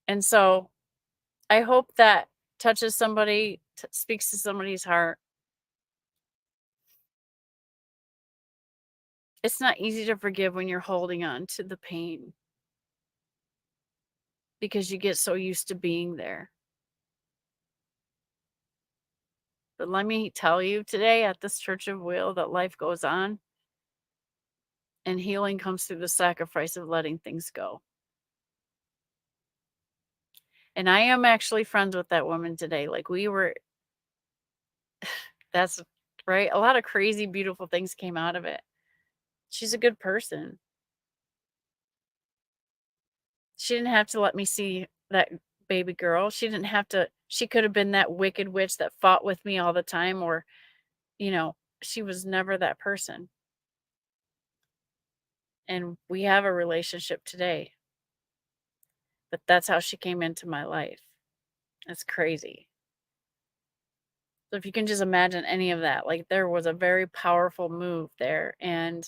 And so I hope that touches somebody, speaks to somebody's heart. It's not easy to forgive when you're holding on to the pain because you get so used to being there. But let me tell you today at this Church of Will that life goes on and healing comes through the sacrifice of letting things go. And I am actually friends with that woman today. Like we were, that's right. A lot of crazy, beautiful things came out of it. She's a good person. She didn't have to let me see that baby girl. She didn't have to, she could have been that wicked witch that fought with me all the time, or, she was never that person. And we have a relationship today, but that's how she came into my life. That's crazy. So if you can just imagine any of that, like there was a very powerful move there. And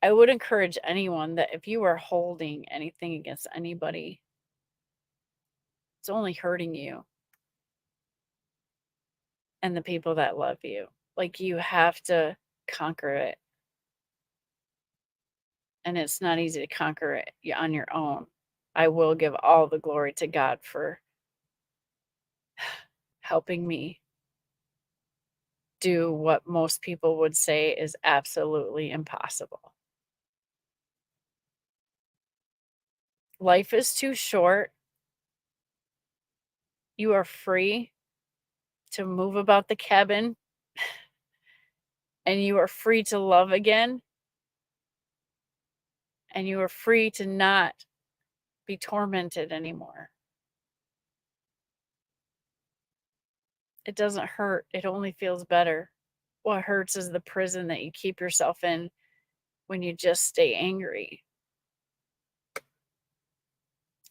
I would encourage anyone that if you are holding anything against anybody, it's only hurting you and the people that love you. Like you have to conquer it. And it's not easy to conquer it on your own. I will give all the glory to God for helping me do what most people would say is absolutely impossible. Life is too short. You are free to move about the cabin, and you are free to love again, and you are free to not be tormented anymore. It doesn't hurt. It only feels better. What hurts is the prison that you keep yourself in when you just stay angry.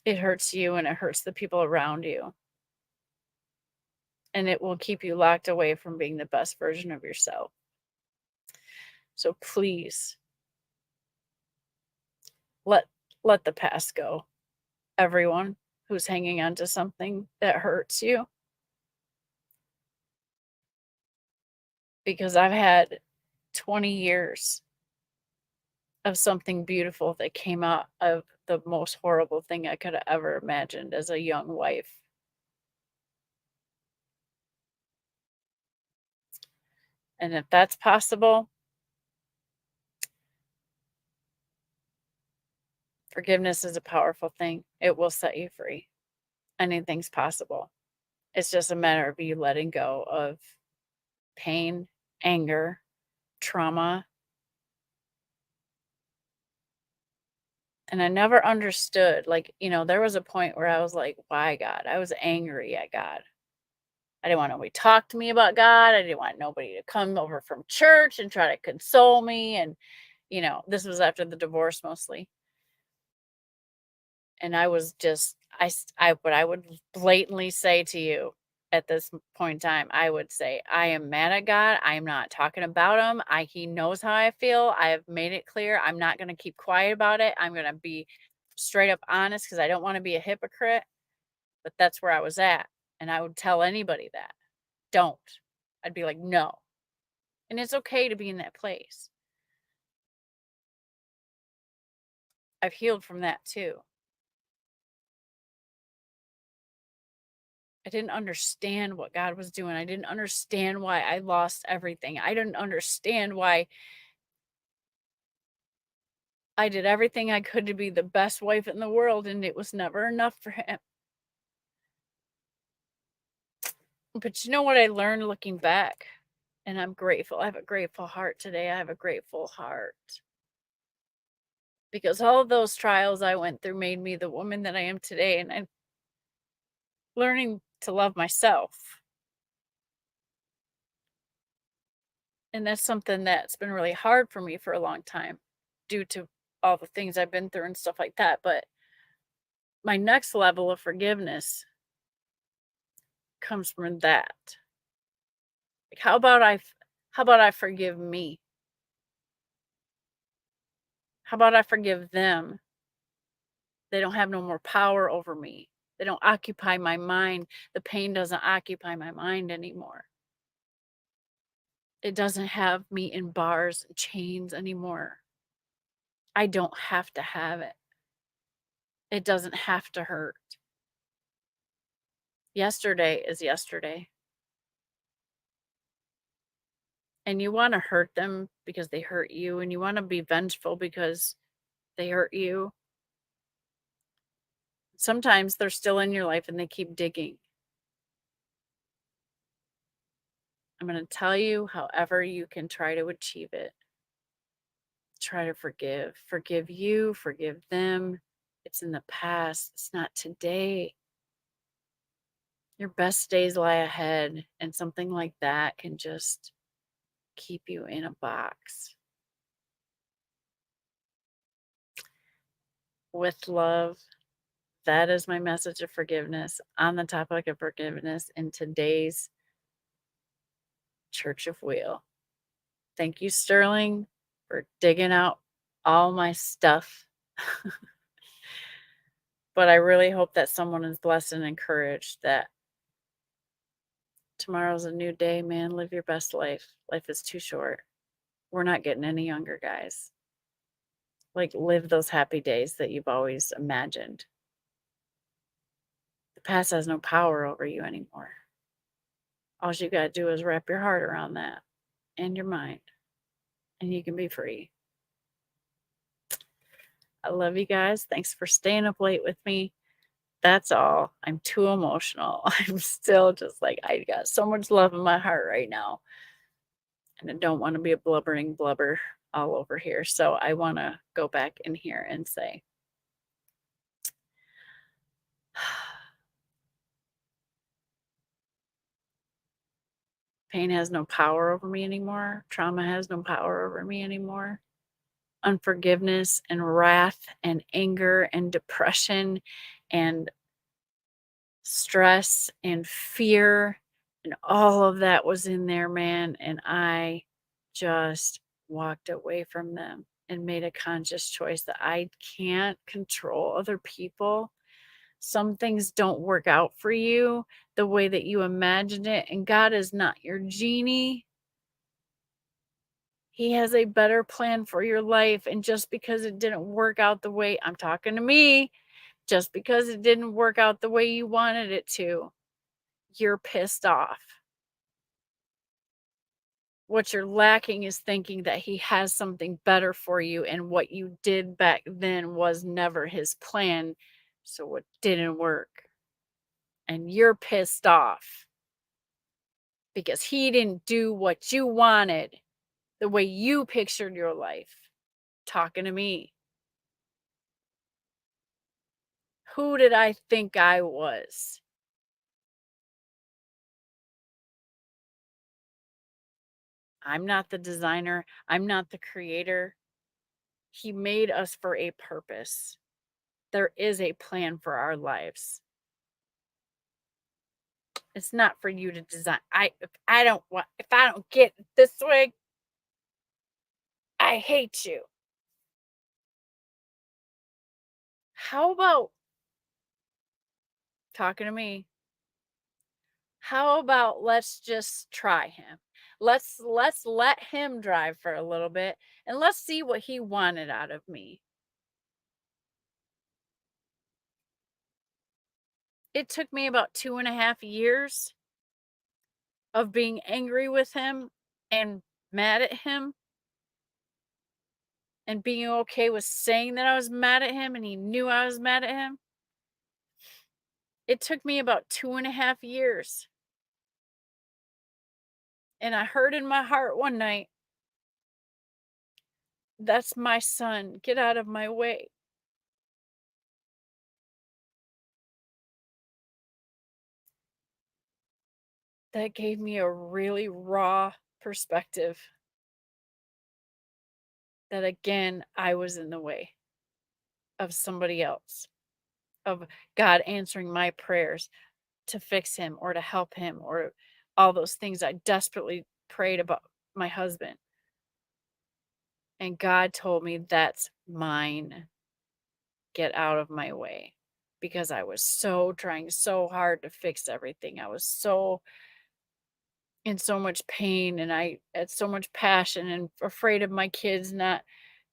It hurts you and it hurts the people around you. And it will keep you locked away from being the best version of yourself. So please let the past go. Everyone who's hanging on to something that hurts you. Because I've had 20 years of something beautiful that came out of the most horrible thing I could have ever imagined as a young wife. And if that's possible, forgiveness is a powerful thing. It will set you free. Anything's possible. It's just a matter of you letting go of pain, anger, trauma. And I never understood, like, there was a point where I was like, why God? I was angry at God. I didn't want nobody to talk to me about God. I didn't want nobody to come over from church and try to console me. And, this was after the divorce mostly. And I was just, what I would blatantly say to you at this point in time, I would say, I am mad at God. I am not talking about him. He knows how I feel. I have made it clear. I'm not going to keep quiet about it. I'm going to be straight up honest because I don't want to be a hypocrite. But that's where I was at. And I would tell anybody that. Don't. I'd be like, no. And it's okay to be in that place. I've healed from that too. I didn't understand what God was doing. I didn't understand why I lost everything. I didn't understand why I did everything I could to be the best wife in the world, and it was never enough for him. But you know what I learned looking back? And I'm grateful. I have a grateful heart today. I have a grateful heart. Because all of those trials I went through made me the woman that I am today. And I'm learning to love myself. And that's something that's been really hard for me for a long time due to all the things I've been through and stuff like that. But my next level of forgiveness comes from that. Like, how about I forgive me? How about I forgive them? They don't have no more power over me. They don't occupy my mind. The pain doesn't occupy my mind anymore. It doesn't have me in bars and chains anymore. I don't have to have it. It doesn't have to hurt. Yesterday is yesterday. And you want to hurt them because they hurt you, and you want to be vengeful because they hurt you. Sometimes they're still in your life and they keep digging. I'm going to tell you however you can try to achieve it. Try to forgive. Forgive you, forgive them. It's in the past. It's not today. Your best days lie ahead, and something like that can just keep you in a box. With love, that is my message of forgiveness on the topic of forgiveness in today's Church of Wheel. Thank you, Sterling, for digging out all my stuff. But I really hope that someone is blessed and encouraged that tomorrow's a new day, man. Live your best life. Life is too short. We're not getting any younger, guys. Like, live those happy days that you've always imagined. The past has no power over you anymore. All you got to do is wrap your heart around that and your mind, and you can be free. I love you guys. Thanks for staying up late with me. That's all. I'm too emotional. I'm still just like, I got so much love in my heart right now. And I don't want to be a blubbering blubber all over here. So I want to go back in here and say, pain has no power over me anymore. Trauma has no power over me anymore. Unforgiveness and wrath and anger and depression and stress and fear and all of that was in there, man. And I just walked away from them and made a conscious choice that I can't control other people. Some things don't work out for you the way that you imagined it, and God is not your genie. He has a better plan for your life, and just because it didn't work out the way, I'm talking to me, just because it didn't work out the way you wanted it to, you're pissed off. What you're lacking is thinking that he has something better for you, and what you did back then was never his plan, so it didn't work. And you're pissed off because he didn't do what you wanted the way you pictured your life. Talking to me. Who did I think I was? I'm not the designer. I'm not the creator. He made us for a purpose. There is a plan for our lives. It's not for you to design. If I don't get it this way, I hate you. How about talking to me? How about let's just try him? Let's let him drive for a little bit and let's see what he wanted out of me. It took me about 2.5 years of being angry with him and mad at him and being okay with saying that I was mad at him and he knew I was mad at him. It took me about 2.5 years. And I heard in my heart one night, that's my son. Get out of my way. That gave me a really raw perspective that again, I was in the way of somebody else, of God answering my prayers to fix him or to help him or all those things I desperately prayed about my husband. And God told me, that's mine. Get out of my way. Because I was trying so hard to fix everything. I was so in so much pain and I had so much passion and afraid of my kids not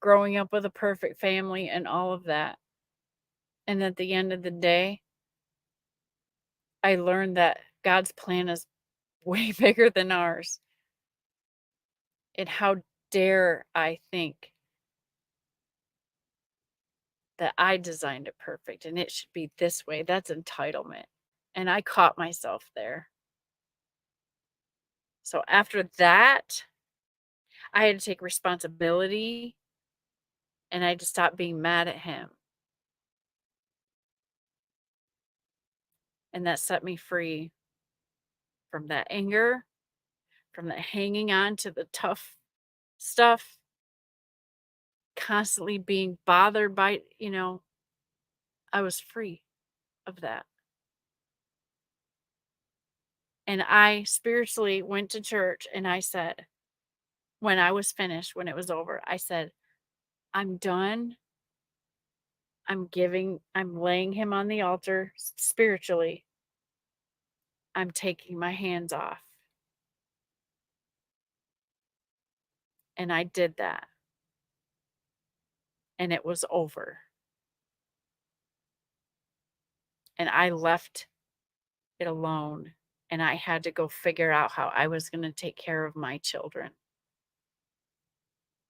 growing up with a perfect family and all of that. And at the end of the day, I learned that God's plan is way bigger than ours. And how dare I think that I designed it perfect and it should be this way? That's entitlement. And I caught myself there. So after that, I had to take responsibility and I had to stop being mad at him. And that set me free from that anger, from that hanging on to the tough stuff, constantly being bothered by, I was free of that. And I spiritually went to church and I said, when I was finished, when it was over, I said, I'm done. I'm laying him on the altar spiritually. I'm taking my hands off. And I did that. And it was over. And I left it alone. And I had to go figure out how I was going to take care of my children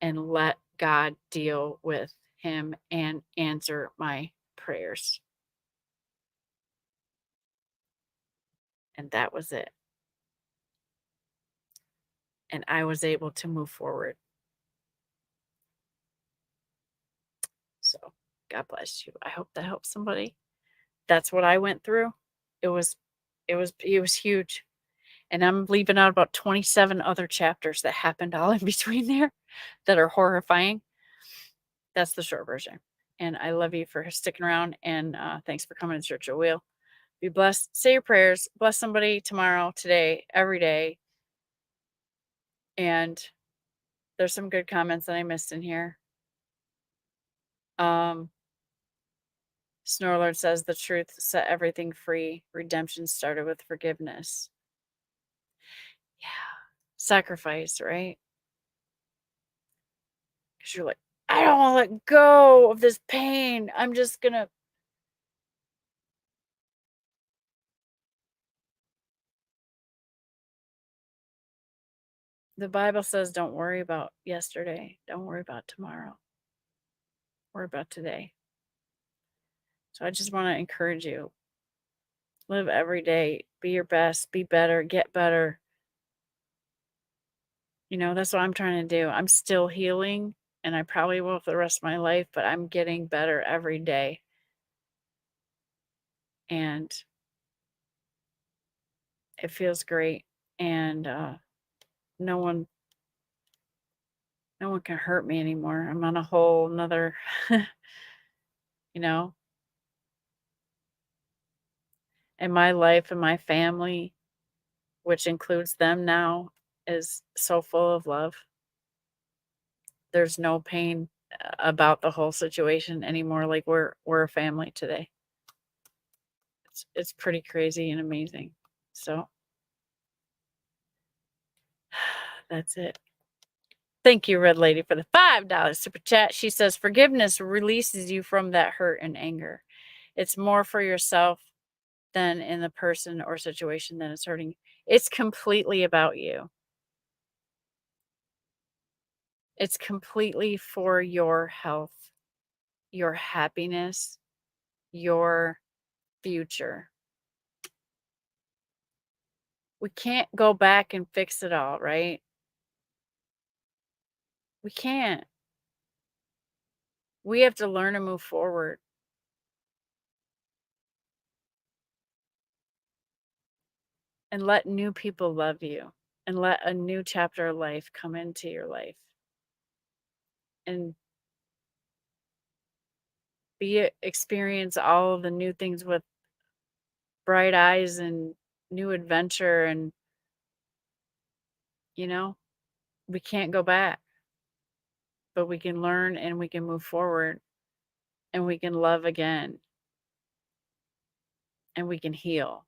and let God deal with him and answer my prayers. And that was it. And I was able to move forward. So God bless you. I hope that helps somebody. That's what I went through. It was huge. And I'm leaving out about 27 other chapters that happened all in between there that are horrifying. That's the short version. And I love you for sticking around. And thanks for coming to Church of Wheel. Be blessed. Say your prayers. Bless somebody tomorrow, today, every day. And there's some good comments that I missed in here. Snorlord says the truth set everything free. Redemption started with forgiveness. Yeah. Sacrifice, right? Because you're like, I don't want to let go of this pain. I'm just going to. The Bible says don't worry about yesterday. Don't worry about tomorrow. Worry about today. So I just want to encourage you. Live every day. Be your best. Be better. Get better. That's what I'm trying to do. I'm still healing, and I probably will for the rest of my life, but I'm getting better every day. And it feels great. And no one can hurt me anymore. I'm on a whole nother, and my life and my family, which includes them now, is so full of love. There's no pain about the whole situation anymore. Like we're a family today. It's pretty crazy and amazing. So that's it. Thank you, Red Lady, for the $5 super chat. She says, forgiveness releases you from that hurt and anger. It's more for yourself than in the person or situation that is hurting you. It's completely about you. It's completely for your health, your happiness, your future. We can't go back and fix it all, right? We can't. We have to learn to move forward. And let new people love you. And let a new chapter of life come into your life. And experience all of the new things with bright eyes and new adventure. And, we can't go back. But we can learn and we can move forward. And we can love again. And we can heal.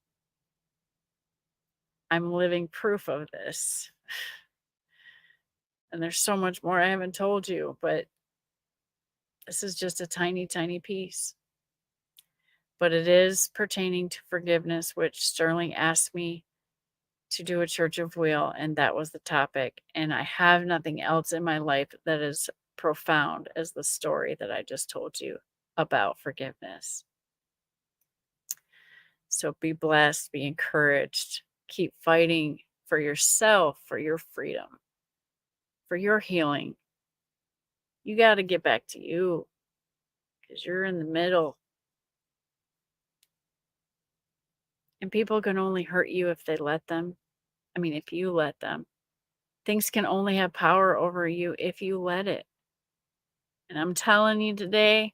I'm living proof of this. And there's so much more I haven't told you, but this is just a tiny, tiny piece. But it is pertaining to forgiveness, which Sterling asked me to do a Church of Wheel, and that was the topic. And I have nothing else in my life that is profound as the story that I just told you about forgiveness. So be blessed, be encouraged, keep fighting for yourself, for your freedom, for your healing. You got to get back to you because you're in the middle. And people can only hurt you if they let them. I mean, if you let them. Things can only have power over you if you let it. And I'm telling you today,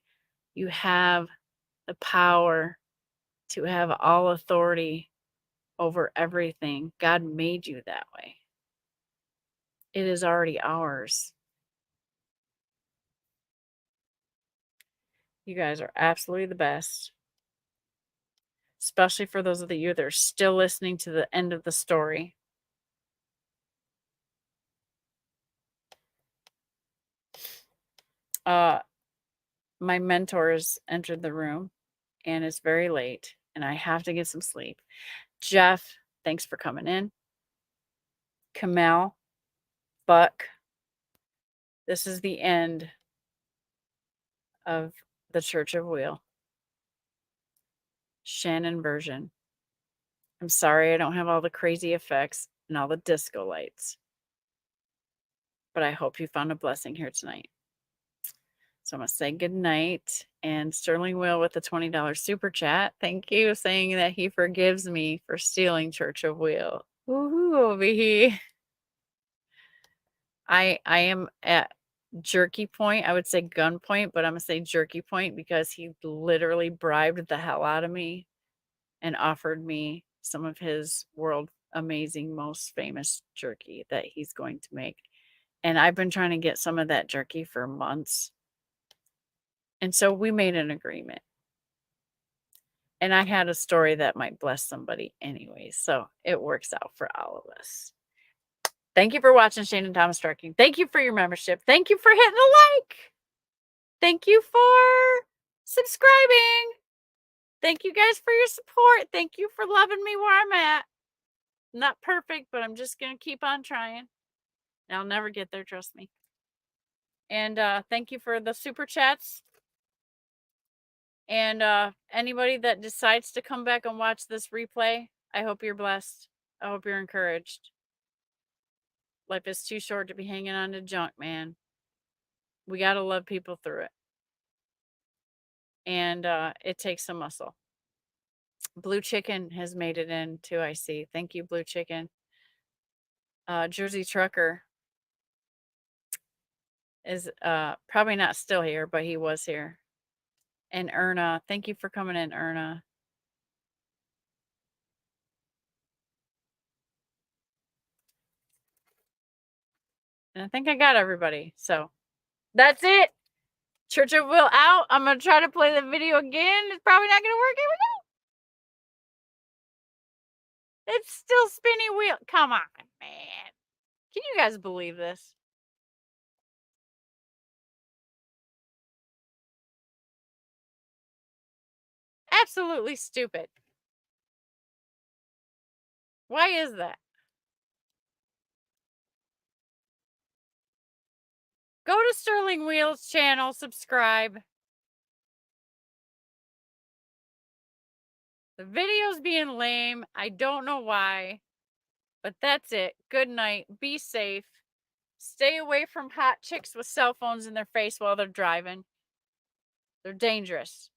you have the power to have all authority over everything. God made you that way. It is already ours. You guys are absolutely the best. Especially for those of you that are still listening to the end of the story. My mentors entered the room, and it's very late, and I have to get some sleep. Jeff, thanks for coming in. Kamel, Buck, this is the end of the Church of Wheel. Shannon version. I'm sorry I don't have all the crazy effects and all the disco lights, but I hope you found a blessing here tonight. So I'm going to say good night. And Sterling Will with the $20 super chat. Thank you, saying that he forgives me for stealing Church of Wheel. Woohoo over here. I am at jerky point. I would say gun point, but I'm going to say jerky point because he literally bribed the hell out of me and offered me some of his world amazing, most famous jerky that he's going to make. And I've been trying to get some of that jerky for months. And so we made an agreement. And I had a story that might bless somebody anyway. So it works out for all of us. Thank you for watching Shane and Thomas Trucking. Thank you for your membership. Thank you for hitting the like. Thank you for subscribing. Thank you guys for your support. Thank you for loving me where I'm at. Not perfect, but I'm just going to keep on trying. I'll never get there, trust me. And thank you for the super chats. And anybody that decides to come back and watch this replay, I hope you're blessed. I hope you're encouraged. Life is too short to be hanging on to junk, man. We got to love people through it. And it takes some muscle. Blue Chicken has made it in too, I see. Thank you, Blue Chicken. Jersey Trucker is probably not still here, but he was here. And Erna, thank you for coming in, Erna. And I think I got everybody. So that's it. Church of Will out. I'm going to try to play the video again. It's probably not going to work. Here we go. It's still spinny wheel. Come on, man. Can you guys believe this? Absolutely stupid. Why is that? Go to Sterling Wheel's channel, subscribe. The video's being lame. I don't know why. But that's it. Good night. Be safe. Stay away from hot chicks with cell phones in their face while they're driving. They're dangerous.